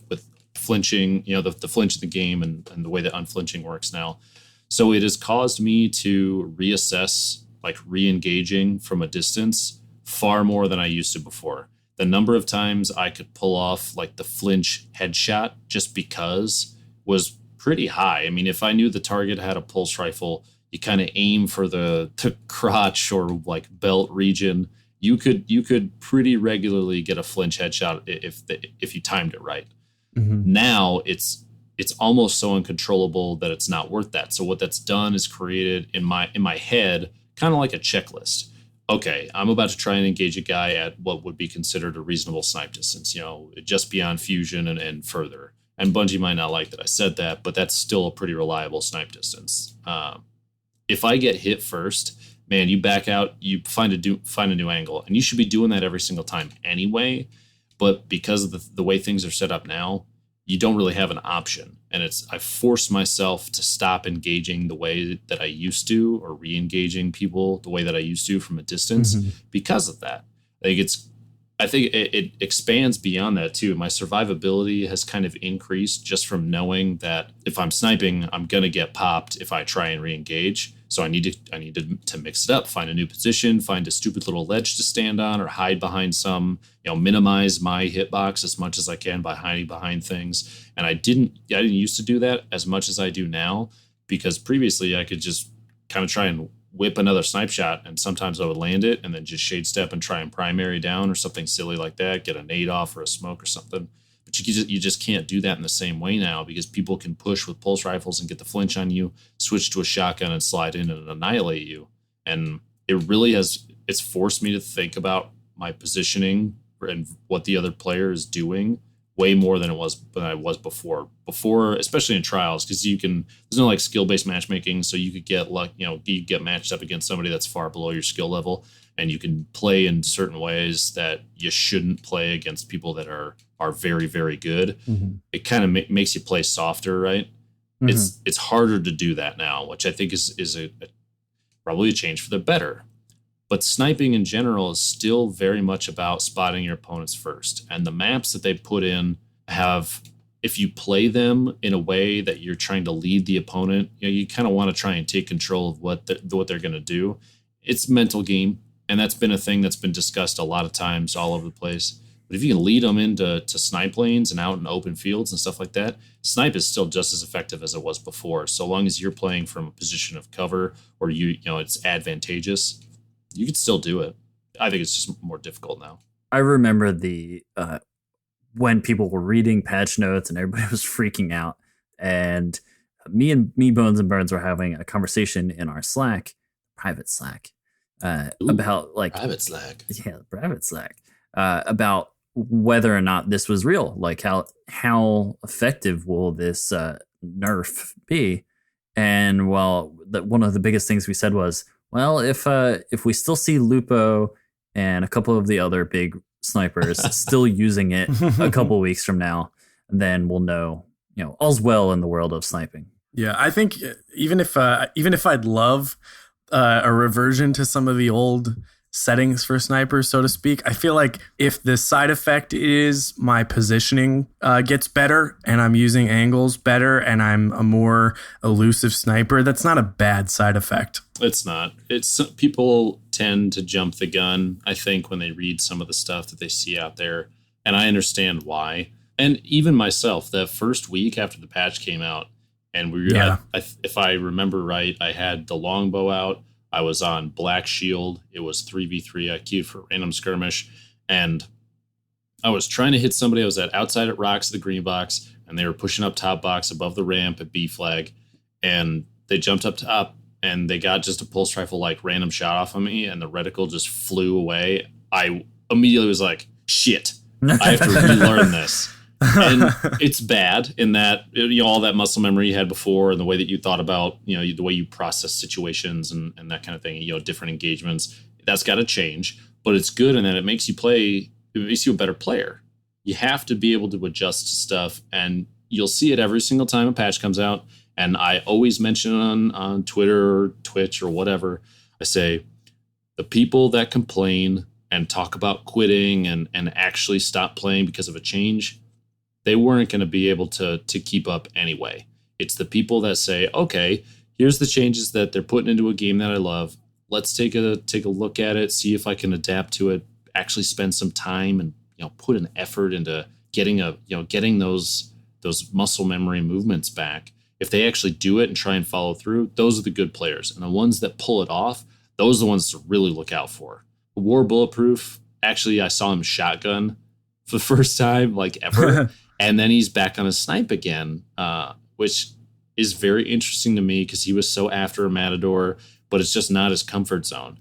flinching, the flinch in the game and the way that unflinching works now. So it has caused me to reassess, like re-engaging from a distance far more than I used to before. The number of times I could pull off like the flinch headshot just because was pretty high. I mean, if I knew the target had a pulse rifle, you kind of aim for the crotch or like belt region. You could pretty regularly get a flinch headshot if you timed it right. Mm-hmm. Now it's almost so uncontrollable that it's not worth that. So what that's done is created in my head kind of like a checklist. Okay, I'm about to try and engage a guy at what would be considered a reasonable snipe distance, just beyond fusion and further. And Bungie might not like that I said that, but that's still a pretty reliable snipe distance. If I get hit first, man, you back out, you find a new angle, and you should be doing that every single time anyway. But because of the way things are set up now, you don't really have an option. And I force myself to stop engaging the way that I used to, or re-engaging people the way that I used to from a distance because of that. I think it expands beyond that too. My survivability has kind of increased just from knowing that if I'm sniping, I'm going to get popped if I try and re-engage. So I need to mix it up, find a new position, find a stupid little ledge to stand on, or hide behind some, minimize my hitbox as much as I can by hiding behind things. And I didn't used to do that as much as I do now, because previously I could just kind of try and whip another snipe shot, and sometimes I would land it and then just shade step and try and primary down or something silly like that, get a nade off or a smoke or something. But you just can't do that in the same way now because people can push with pulse rifles and get the flinch on you, switch to a shotgun and slide in and annihilate you. And it really it's forced me to think about my positioning and what the other player is doing way more than I was before. Before, especially in trials, because there's no like skill-based matchmaking, so you could get you get matched up against somebody that's far below your skill level, and you can play in certain ways that you shouldn't play against people that are very, very good. Mm-hmm. It kind of makes you play softer, right? Mm-hmm. It's harder to do that now, which I think is probably a change for the better. But sniping in general is still very much about spotting your opponents first. And the maps that they put in have, if you play them in a way that you're trying to lead the opponent, you kind of want to try and take control of what they're going to do. It's mental game. And that's been a thing that's been discussed a lot of times all over the place. But if you can lead them into snipe lanes and out in open fields and stuff like that, snipe is still just as effective as it was before. So long as you're playing from a position of cover or it's advantageous, you could still do it. I think it's just more difficult now. I remember when people were reading patch notes and everybody was freaking out, and me, Bones, and Burns were having a conversation in our private Slack, about like private Slack, about whether or not this was real, like how effective will this nerf be? And one of the biggest things we said was, well, if we still see Lupo and a couple of the other big snipers still using it a couple weeks from now, then we'll know, all's well in the world of sniping. Yeah, I think even if I'd love a reversion to some of the old settings for snipers, so to speak, I feel like if the side effect is my positioning gets better and I'm using angles better and I'm a more elusive sniper, that's not a bad side effect. It's not. People tend to jump the gun, I think, when they read some of the stuff that they see out there, and I understand why. And even myself, that first week after the patch came out, and if I remember right, I had the longbow out. I was on Black Shield. It was 3v3. I queued for random skirmish, and I was trying to hit somebody. I was outside at rocks, the green box, and they were pushing up top box above the ramp at B flag, and they jumped up top, and they got just a pulse rifle like random shot off of me, and the reticle just flew away. I immediately was like, shit, I have to relearn this. And it's bad in that all that muscle memory you had before and the way that you thought about the way you process situations and that kind of thing, different engagements, that's got to change. But it's good in that it makes you a better player. You have to be able to adjust to stuff, and you'll see it every single time a patch comes out. And I always mention it on Twitter or Twitch or whatever. I say the people that complain and talk about quitting and actually stop playing because of a change, they weren't going to be able to keep up anyway. It's the people that say, okay, here's the changes that they're putting into a game that I love. Let's take a look at it, see if I can adapt to it, actually spend some time and put an effort into getting those muscle memory movements back. If they actually do it and try and follow through, those are the good players. And the ones that pull it off, those are the ones to really look out for. War Bulletproof, actually, I saw him shotgun for the first time, like ever. And then he's back on his snipe again, which is very interesting to me because he was so after a Matador, but it's just not his comfort zone.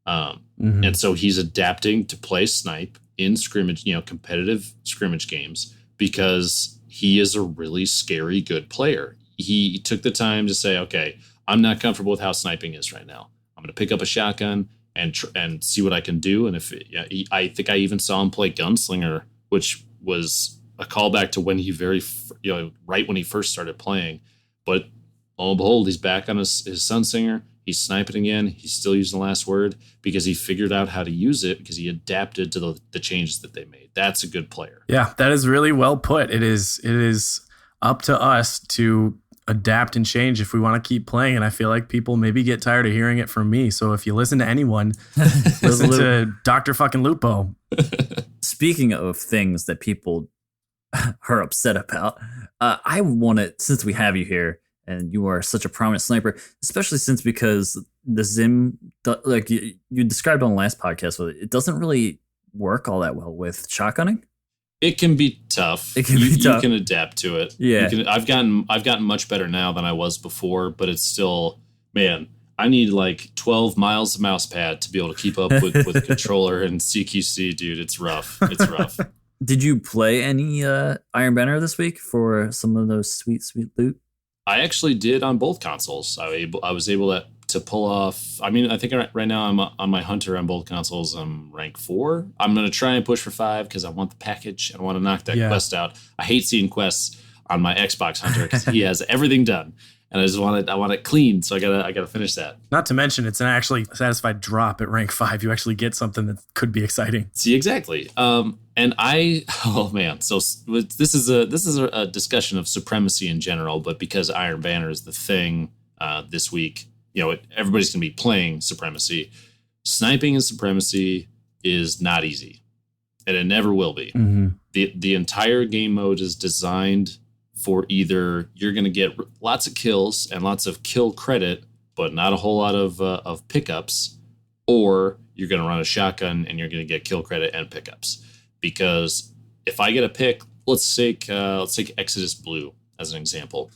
And so he's adapting to play snipe in scrimmage, competitive scrimmage games, because he is a really scary good player. He took the time to say, okay, I'm not comfortable with how sniping is right now. I'm going to pick up a shotgun and see what I can do. And I think I even saw him play Gunslinger, which was a callback to when he right when he first started playing. But lo and behold, he's back on his Sunsinger. He's sniping again. He's still using the last word because he figured out how to use it because he adapted to the changes that they made. That's a good player. Yeah, that is really well put. It is up to us to adapt and change if we want to keep playing. And I feel like people maybe get tired of hearing it from me. So if you listen to anyone, listen to Dr. fucking Lupo. Speaking of things that people are upset about, I want to, since we have you here and you are such a prominent sniper, especially because the Zim, like you described on the last podcast, it doesn't really work all that well with shotgunning. It can be tough. It can be tough. You can adapt to it. Yeah. I've gotten much better now than I was before, but it's still, man, I need like 12 miles of mouse pad to be able to keep up with a controller and CQC, dude. It's rough. It's rough. Did you play any Iron Banner this week for some of those sweet loot? I actually did on both consoles. I was able to pull off. I mean, I think right now I'm on my Hunter on both consoles. I'm rank 4. I'm gonna try and push for 5 because I want the package. I want to knock that quest out. I hate seeing quests on my Xbox Hunter because he has everything done, and I want it clean. So I gotta finish that. Not to mention, it's an actually satisfied drop at rank 5. You actually get something that could be exciting. See, exactly. And oh man, so this is a discussion of supremacy in general, but because Iron Banner is the thing this week, everybody's gonna be playing supremacy. Sniping in supremacy is not easy, and it never will be. Mm-hmm. The entire game mode is designed for either you're gonna get lots of kills and lots of kill credit, but not a whole lot of pickups, or you're gonna run a shotgun and you're gonna get kill credit and pickups. Because if I get a pick, let's take Exodus Blue as an example.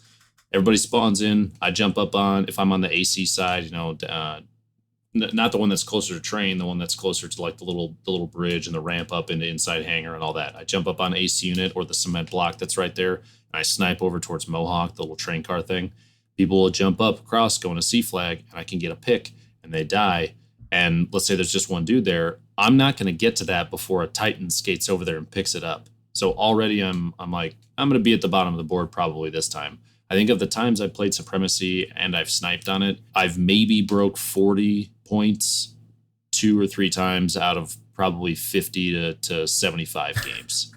Everybody spawns in. I jump up on, if I'm on the AC side, not the one that's closer to train, the one that's closer to like the little bridge and the ramp up into inside hangar and all that. I jump up on AC unit or the cement block that's right there, and I snipe over towards Mohawk, the little train car thing. People will jump up across, go in a C flag, and I can get a pick, and they die. And let's say there's just one dude there. I'm not going to get to that before a Titan skates over there and picks it up. So already I'm like, I'm going to be at the bottom of the board probably this time. I think of the times I played Supremacy and I've sniped on it, I've maybe broke 40 points 2 or 3 times out of probably 50 to 75 games.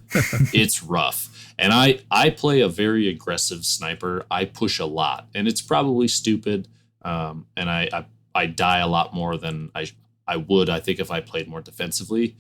It's rough. And I play a very aggressive sniper. I push a lot, and it's probably stupid. And I die a lot more than I would, I think, if I played more defensively.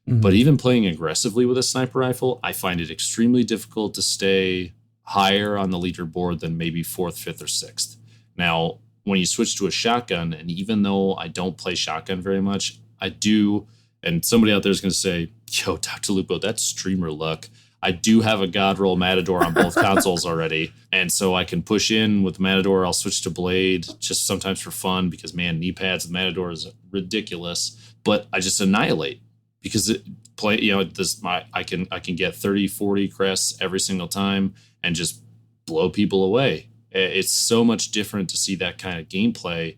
Mm-hmm. But even playing aggressively with a sniper rifle, I find it extremely difficult to stay higher on the leaderboard than maybe 4th, 5th, or 6th. Now, when you switch to a shotgun, and even though I don't play shotgun very much, I do, and somebody out there is going to say, yo, Dr. Lupo, that's streamer luck. I do have a God Roll Matador on both consoles already, and so I can push in with Matador. I'll switch to Blade just sometimes for fun because, man, knee pads with Matador is ridiculous. But I just annihilate because I can get 30, 40 crests every single time and just blow people away. It's so much different to see that kind of gameplay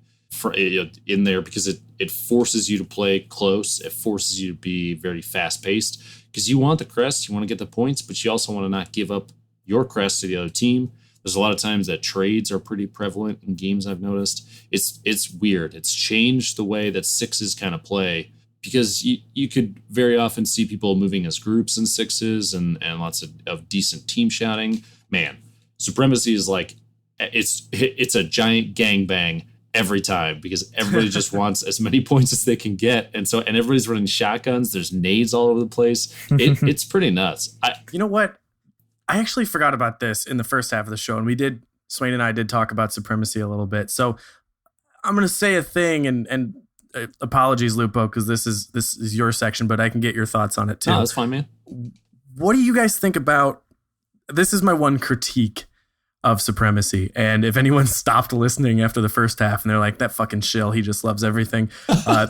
in there because it forces you to play close. It forces you to be very fast paced because you want the crest, you want to get the points, but you also want to not give up your crest to the other team. There's a lot of times that trades are pretty prevalent in games I've noticed. It's weird. It's changed the way that 6s kind of play because you could very often see people moving as groups in 6s and lots of decent team shouting. Man, Supremacy is like, it's a giant gangbang every time because everybody just wants as many points as they can get, and everybody's running shotguns. There's nades all over the place. It's pretty nuts. You know what? I actually forgot about this in the first half of the show, and Swain and I did talk about Supremacy a little bit. So I'm going to say a thing, and apologies, Lupo, because this is your section, but I can get your thoughts on it too. Oh, that's fine, man. What do you guys think about? This is my one critique of Supremacy, and if anyone stopped listening after the first half and they're like, that fucking shill, he just loves everything,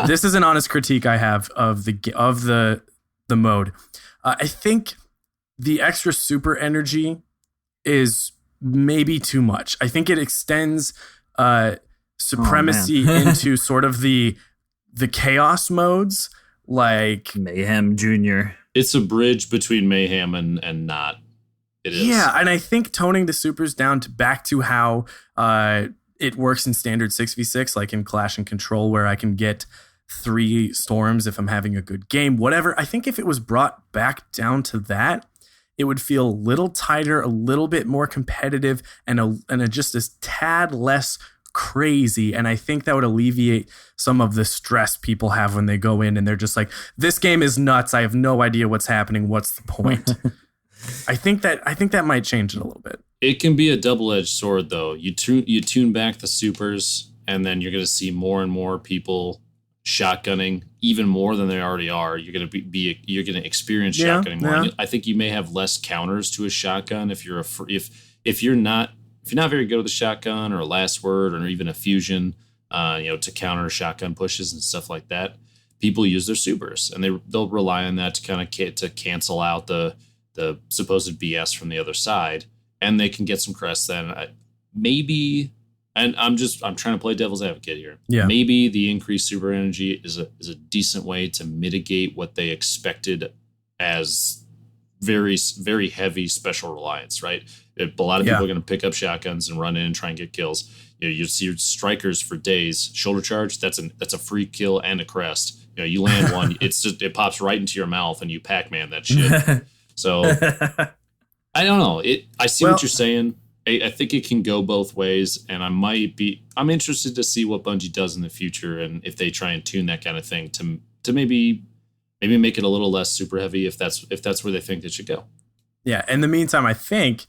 this is an honest critique I have of the mode. I think the extra super energy is maybe too much. I think it extends Supremacy into sort of the chaos modes, like Mayhem Jr. It's a bridge between Mayhem and not. It is. Yeah, and I think toning the supers down back to how it works in standard 6v6, like in Clash and Control, where I can get 3 storms if I'm having a good game, whatever. I think if it was brought back down to that, it would feel a little tighter, a little bit more competitive, and just a tad less crazy. And I think that would alleviate some of the stress people have when they go in and they're just like, this game is nuts. I have no idea what's happening. What's the point? I think that might change it a little bit. It can be a double-edged sword, though. You tune back the supers, and then you're going to see more and more people shotgunning even more than they already are. You're going to you're going to experience shotgunning more. I think you may have less counters to a shotgun if you're if you're not very good with a shotgun or a last word or even a fusion, to counter shotgun pushes and stuff like that. People use their supers and they'll rely on that to kind of to cancel out the supposed BS from the other side, and they can get some crests then. Maybe. And I'm trying to play devil's advocate here. Yeah. Maybe the increased super energy is a decent way to mitigate what they expected as very, very heavy special reliance, right? A lot of people are going to pick up shotguns and run in and try and get kills. You see strikers for days. Shoulder charge, that's a free kill and a crest. You land one, it pops right into your mouth and you Pac-Man that shit. So I don't know. I see what you're saying. I think it can go both ways, and I'm interested to see what Bungie does in the future and if they try and tune that kind of thing to maybe make it a little less super heavy if that's where they think it should go. Yeah. In the meantime, I think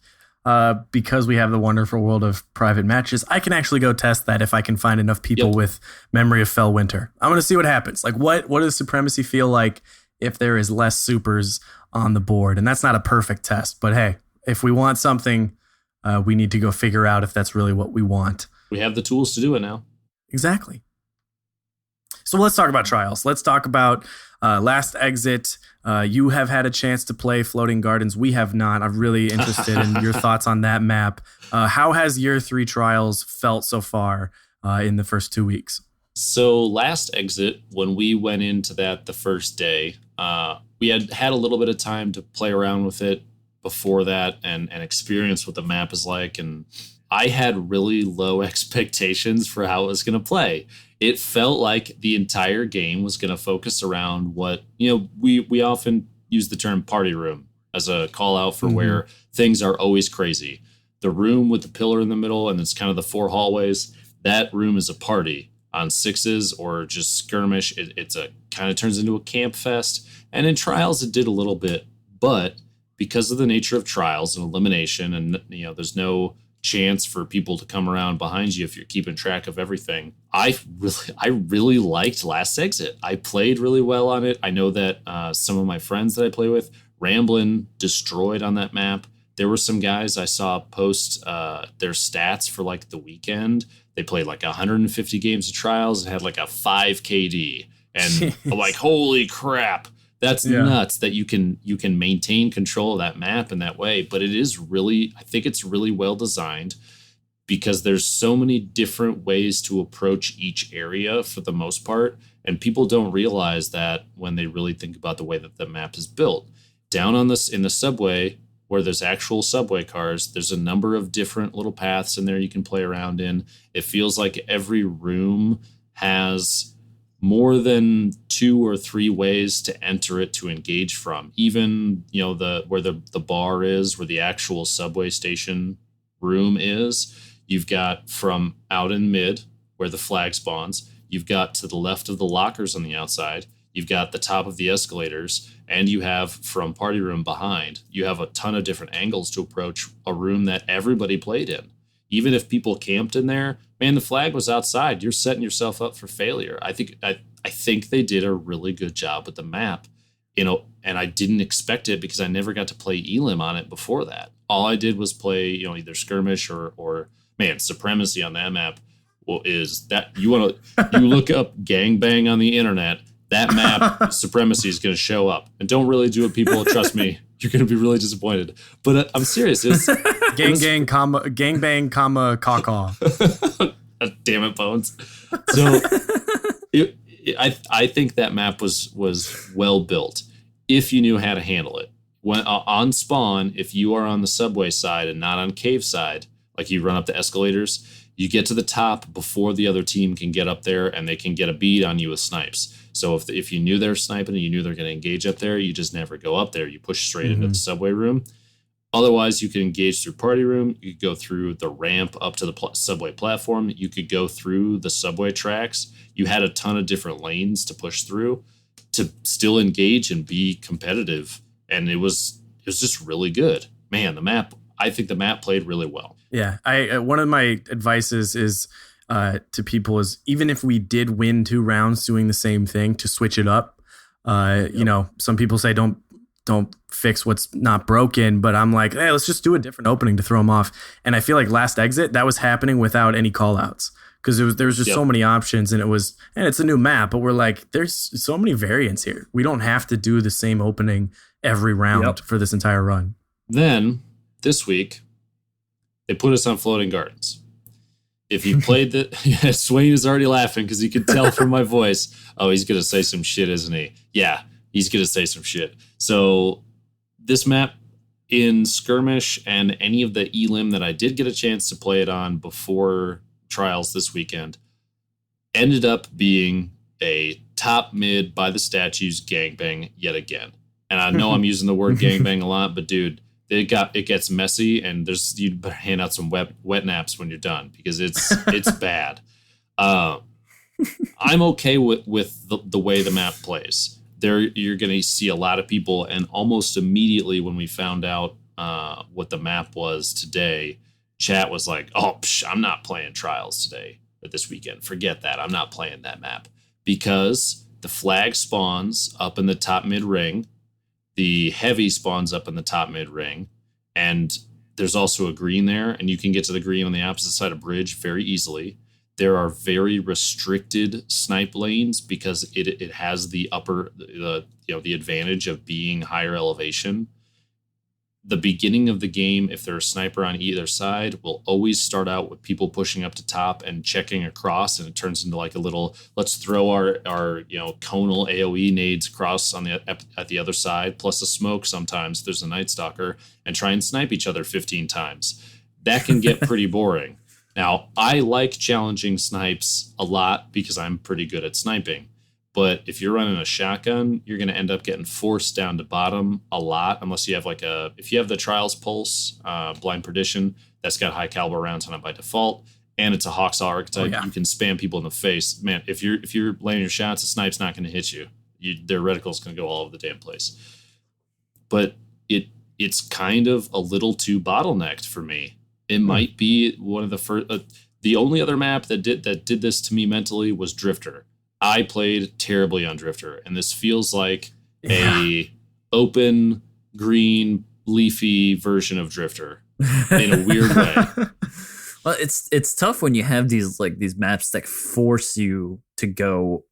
because we have the wonderful world of private matches, I can actually go test that if I can find enough people with Memory of Fell Winter. I'm going to see what happens. Like what does Supremacy feel like if there is less supers on the board? And that's not a perfect test, but hey, if we want something, we need to go figure out if that's really what we want. We have the tools to do it now. Exactly. So let's talk about trials. Let's talk about Last Exit. You have had a chance to play Floating Gardens. We have not. I'm really interested in your thoughts on that map. How has Year 3 trials felt so far in the first 2 weeks? So Last Exit, when we went into that the first day, we had a little bit of time to play around with it before that and experience what the map is like. And I had really low expectations for how it was going to play. It felt like the entire game was going to focus around what, we often use the term party room as a call out for where things are always crazy. The room with the pillar in the middle and it's kind of the 4 hallways, that room is a party. On 6s or just skirmish, it's kind of turns into a camp fest. And in trials, it did a little bit, but because of the nature of trials and elimination, and there's no chance for people to come around behind you if you're keeping track of everything. I really liked Last Exit. I played really well on it. I know that some of my friends that I play with, Ramblin' destroyed on that map. There were some guys I saw post their stats for like the weekend. They played like 150 games of trials and had like a 5 KD. And I'm like, holy crap. That's nuts that you can maintain control of that map in that way. But I think it's really well designed because there's so many different ways to approach each area for the most part. And people don't realize that when they really think about the way that the map is built. Down on this in the subway, where there's actual subway cars, there's a number of different little paths in there you can play around in. It feels like every room has more than 2 or 3 ways to enter it to engage from. Even, where the bar is, where the actual subway station room is, you've got from out in mid, where the flag spawns, you've got to the left of the lockers on the outside, you've got the top of the escalators, and you have from party room behind. You have a ton of different angles to approach a room that everybody played in. Even if people camped in there, man, the flag was outside. You're setting yourself up for failure. I think they did a really good job with the map, and I didn't expect it because I never got to play Elim on it before that. All I did was play, either skirmish or Supremacy on that map. Well, is that you look up gangbang on the internet, that map Supremacy is going to show up. And don't really do it, people. Trust me, you're going to be really disappointed. But I'm serious. Gangbang, comma, caw. Damn it, Bones. So I think that map was well built if you knew how to handle it. When on spawn, if you are on the subway side and not on cave side, like you run up the escalators, you get to the top before the other team can get up there and they can get a bead on you with snipes. So if you knew they were sniping and you knew they're going to engage up there, you just never go up there. You push straight into the subway room. Otherwise, you can engage through party room. You could go through the ramp up to the subway platform. You could go through the subway tracks. You had a ton of different lanes to push through to still engage and be competitive. And it was just really good. Man, I think the map played really well. Yeah. One of my advices is to people is even if we did win 2 rounds doing the same thing, to switch it up. You know, some people say don't fix what's not broken, but I'm like, hey, let's just do a different opening to throw them off. And I feel like last exit that was happening without any call outs, because there was just so many options, and it's a new map, but we're like, there's so many variants here. We don't have to do the same opening every round for this entire run. Then this week they put us on floating gardens. If you played the Swain is already laughing because you could tell from my voice. Oh, he's gonna say some shit, isn't he? Yeah, he's gonna say some shit. So this map in Skirmish and any of the elim that I did get a chance to play it on before trials this weekend ended up being a top mid by the statues gangbang yet again. And I know I'm using the word gangbang a lot, but dude, it gets messy, and you better hand out some wet naps when you're done, because it's bad. I'm okay with the way the map plays. There, you're going to see a lot of people, and almost immediately when we found out what the map was today, chat was like, "Oh, I'm not playing trials today or this weekend. Forget that. I'm not playing that map," because the flag spawns up in the top mid ring. The heavy spawns up in the top mid ring, and there's also a green there, and you can get to the green on the opposite side of bridge very easily. There are very restricted snipe lanes because it has the advantage of being higher elevation. The beginning of the game, if there's a sniper on either side, will always start out with people pushing up to top and checking across, and it turns into like a little, let's throw our conal AoE nades across on at the other side, plus a smoke sometimes, there's a Night Stalker, and try and snipe each other 15 times. That can get pretty boring. Now, I like challenging snipes a lot because I'm pretty good at sniping. But if you're running a shotgun, you're going to end up getting forced down to bottom a lot, unless you have if you have the Trials Pulse, Blind Perdition, that's got high caliber rounds on it by default, and it's a Hawksaw archetype. You can spam people in the face. Man, if you're laying your shots, a snipe's not going to hit you. Their reticle's going to go all over the damn place. But it's kind of a little too bottlenecked for me. It might be one of the first. The only other map that did this to me mentally was Drifter. I played terribly on Drifter, and this feels like a open, green, leafy version of Drifter in a weird way. Well, it's tough when you have these maps that force you to go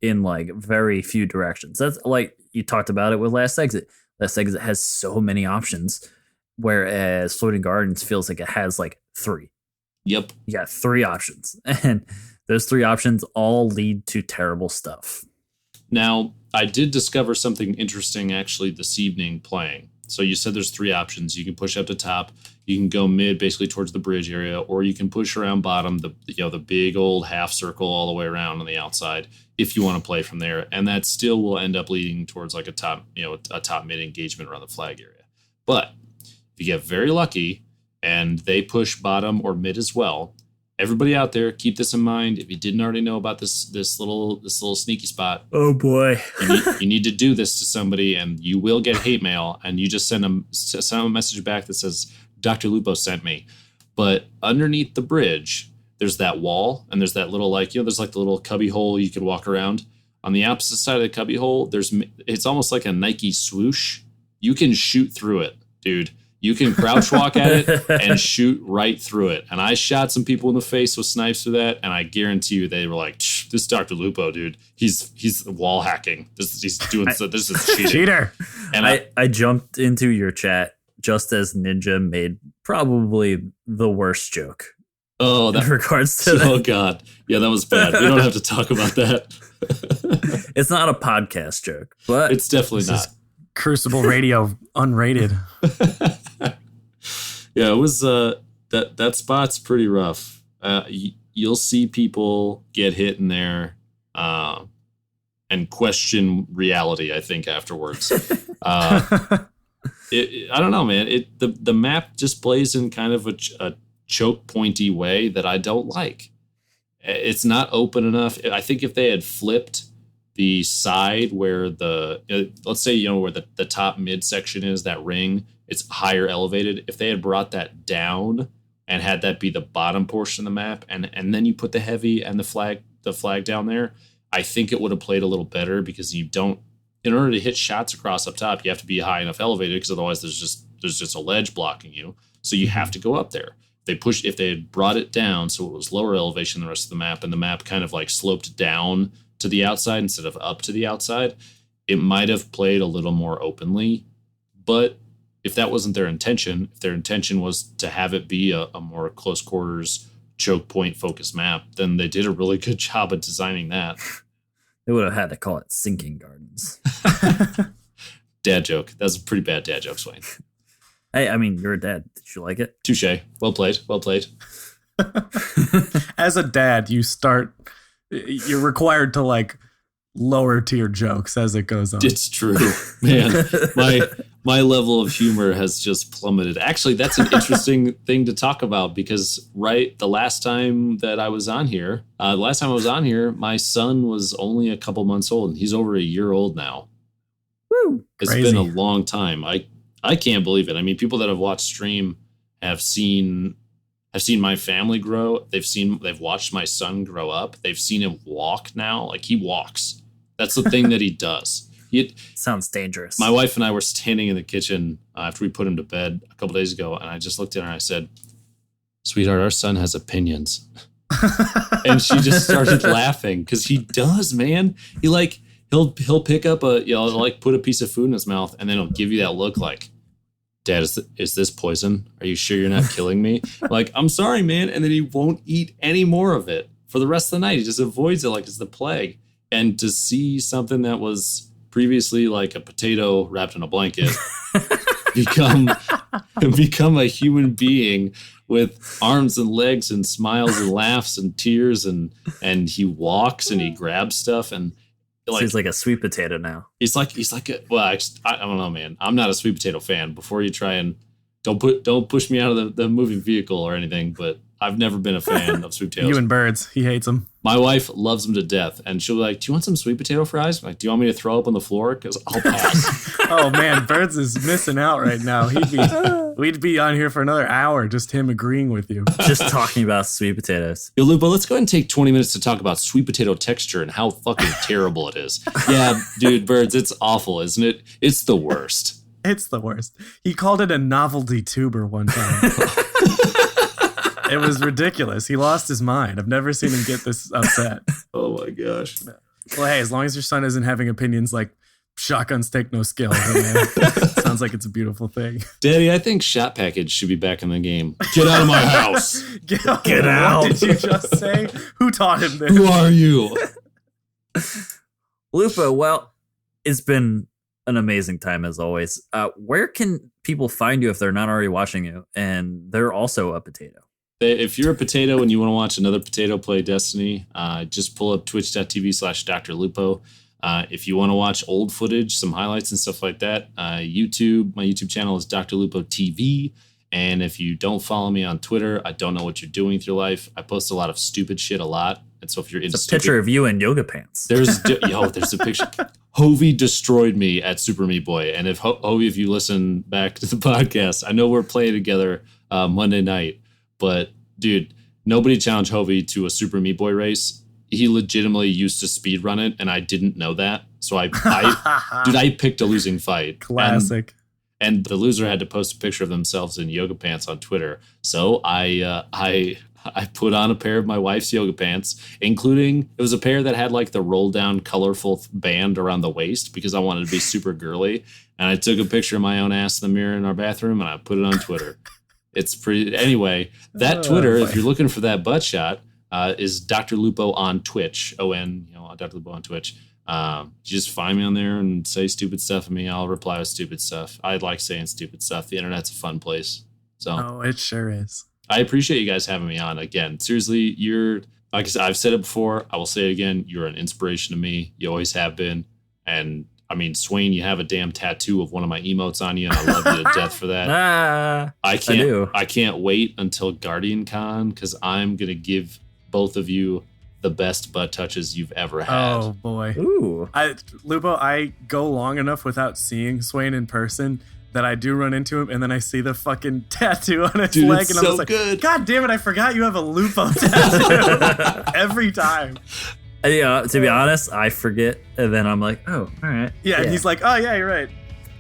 in like very few directions. That's like you talked about it with Last Exit. Last Exit has so many options, whereas Floating Gardens feels like it has like 3. Yep. You got 3 options, and those 3 options all lead to terrible stuff. Now, I did discover something interesting actually this evening playing. So you said there's 3 options. You can push up to top. You can go mid, basically towards the bridge area, or you can push around bottom, the big old half circle all the way around on the outside, if you want to play from there. And that still will end up leading towards like a top mid engagement around the flag area. But if you get very lucky and they push bottom or mid as well, everybody out there, keep this in mind. If you didn't already know about this little sneaky spot, oh boy, you need to do this to somebody, and you will get hate mail. And you just send them a message back that says, "Dr. Lupo sent me." But underneath the bridge, there's that wall, and there's that little there's like the little cubby hole you can walk around. On the opposite side of the cubby hole, it's almost like a Nike swoosh. You can shoot through it, dude. You can crouch walk at it and shoot right through it. And I shot some people in the face with snipes for that, and I guarantee you they were like, "This Dr. Lupo, dude, he's wall hacking. He's doing this is cheating." Cheater. And I jumped into your chat just as Ninja made probably the worst joke. Oh, in regards to that. Oh God, yeah, that was bad. We don't have to talk about that. It's not a podcast joke, but it's definitely not. Crucible Radio unrated. Yeah, it was that spot's pretty rough. You'll see people get hit in there and question reality, I think, afterwards. I don't know, man. The map just plays in kind of a choke pointy way that I don't like. It's not open enough. I think if they had flipped the side where let's say, where the top mid section is, that ring, it's higher elevated. If they had brought that down and had that be the bottom portion of the map, and then you put the heavy and the flag down there, I think it would have played a little better, because you don't, in order to hit shots across up top, you have to be high enough elevated, because otherwise there's just a ledge blocking you. So you have to go up there. If they had brought it down so it was lower elevation than the rest of the map, and the map kind of like sloped down to the outside instead of up to the outside, it might have played a little more openly. But if that wasn't their intention, if their intention was to have it be a more close quarters choke point focused map, then they did a really good job of designing that. They would have had to call it Sinking Gardens. Dad joke. That's a pretty bad dad joke, Swain. Hey, I mean, you're a dad. Did you like it? Touche. Well played. Well played. As a dad, you're required to like lower tier jokes as it goes on. It's true, man. My level of humor has just plummeted. Actually, that's an interesting thing to talk about, because the last time I was on here, my son was only a couple months old, and he's over a year old now. Woo! It's been a long time. I can't believe it. I mean, people that have watched stream have seen my family grow. They've watched my son grow up. They've seen him walk now. Like, he walks. That's the thing that he does. Sounds dangerous. My wife and I were standing in the kitchen after we put him to bed a couple days ago, and I just looked at her and I said, "Sweetheart, our son has opinions." And she just started laughing, because he does, man. He'll pick up put a piece of food in his mouth, and then he'll give you that look like, "Dad, is this poison? Are you sure you're not killing me?" Like, "I'm sorry, man." And then he won't eat any more of it for the rest of the night. He just avoids it like it's the plague. And to see something that was previously like a potato wrapped in a blanket become a human being with arms and legs and smiles and laughs and tears, and he walks and he grabs stuff, and he's like a sweet potato now. He's like I don't know, man. I'm not a sweet potato fan. Before you try and don't push me out of the moving vehicle or anything, but I've never been a fan of sweet potatoes. You and Birds, he hates them. My wife loves them to death, and she'll be like, "Do you want some sweet potato fries?" I'm like, "Do you want me to throw up on the floor? Because I'll pass." Oh man, Birds is missing out right now. We'd be on here for another hour, just him agreeing with you. Just talking about sweet potatoes. Yo, Lupo, let's go ahead and take 20 minutes to talk about sweet potato texture and how fucking terrible it is. Yeah, dude, Birds, it's awful, isn't it? It's the worst. It's the worst. He called it a novelty tuber one time. It was ridiculous. He lost his mind. I've never seen him get this upset. Oh my gosh. Well, hey, as long as your son isn't having opinions like shotguns take no skill, then, sounds like it's a beautiful thing. Daddy, I think Shot Package should be back in the game. Get out of my house. Get out. What did you just say? Who taught him this? Who are you? Lupo, well, it's been an amazing time as always. Where can people find you if they're not already watching you and they're also a potato? If you're a potato and you want to watch another potato play Destiny, just pull up twitch.tv/Dr. Lupo. If you want to watch old footage, some highlights and stuff like that, my YouTube channel is Dr. Lupo TV. And if you don't follow me on Twitter, I don't know what you're doing with your life. I post a lot of stupid shit a lot. And so if you're into picture of you in yoga pants. There's a picture. Hovey destroyed me at Super Meat Boy. And if Hovey, if you listen back to the podcast, I know we're playing together Monday night. But, dude, nobody challenged Hovey to a Super Meat Boy race. He legitimately used to speed run it, and I didn't know that. So I picked a losing fight. Classic. And the loser had to post a picture of themselves in yoga pants on Twitter. So I put on a pair of my wife's yoga pants, including, it was a pair that had like the roll down colorful band around the waist because I wanted to be super girly. And I took a picture of my own ass in the mirror in our bathroom and I put it on Twitter. It's pretty. Anyway, that Twitter, if you're looking for that butt shot, is Dr. Lupo on Twitch. Dr. Lupo on Twitch. Just find me on there and say stupid stuff to me. I'll reply with stupid stuff. I like saying stupid stuff. The internet's a fun place. So it sure is. I appreciate you guys having me on again. Seriously, you're, like I said, I've said it before. I will say it again. You're an inspiration to me. You always have been. And I mean, Swain, you have a damn tattoo of one of my emotes on you, and I love you to death for that. I can't wait until Guardian Con because I'm gonna give both of you the best butt touches you've ever had. Oh boy. Ooh. Lupo, I go long enough without seeing Swain in person that I do run into him, and then I see the fucking tattoo on his Dude, leg, it's and I'm just so like, good. God damn it, I forgot you have a Lupo tattoo. Every time. To be honest, I forget, and then I'm like, oh, all right. Yeah, and he's like, oh yeah, you're right.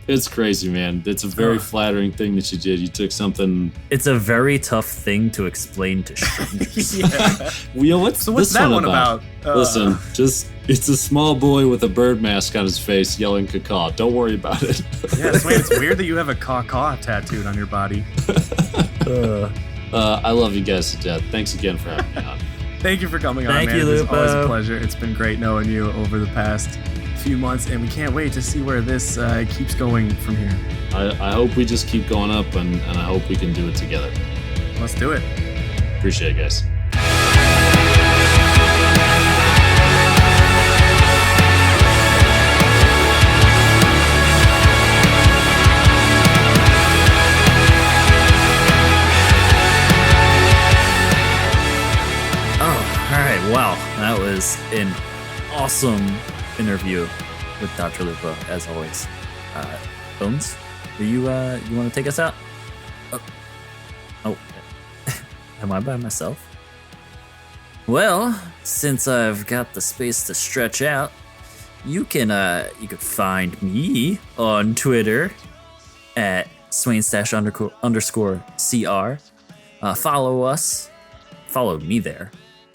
It's crazy, man. It's a very flattering thing that you did. You took something. It's a very tough thing to explain to strangers. Yeah. What's What's that one about? Listen, it's a small boy with a bird mask on his face yelling cacaw. Don't worry about it. Yeah, Swain, it's weird that you have a caw tattooed on your body. I love you guys to death. Thanks again for having me on. Thank you for coming on, Thank man. you, It's Lupo. always a pleasure. It's been great knowing you over the past few months, and we can't wait to see where this keeps going from here. I hope we just keep going up, and I hope we can do it together. Let's do it. Appreciate it, guys. All right, wow, that was an awesome interview with Dr. Lupo, as always. Bones, do you want to take us out? Oh, am I by myself? Well, since I've got the space to stretch out, you can find me on Twitter at Swainstash_CR. Follow us. Follow me there.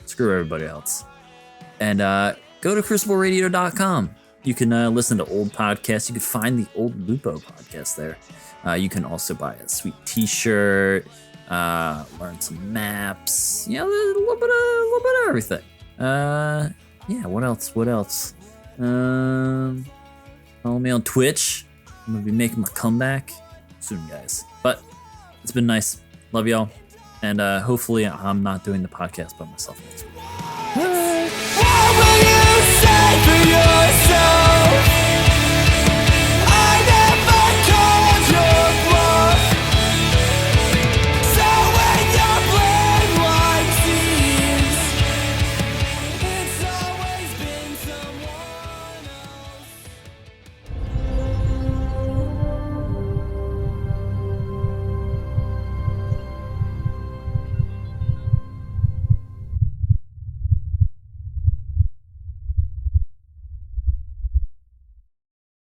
Screw everybody else. And go to crucibleradio.com. You can listen to old podcasts. You can find the old Lupo podcast there. You can also buy a sweet t-shirt, learn some maps, a little bit of everything. What else? Follow me on Twitch. I'm going to be making my comeback soon, guys. But it's been nice. Love y'all. And hopefully I'm not doing the podcast by myself next week. What will you say for yourself?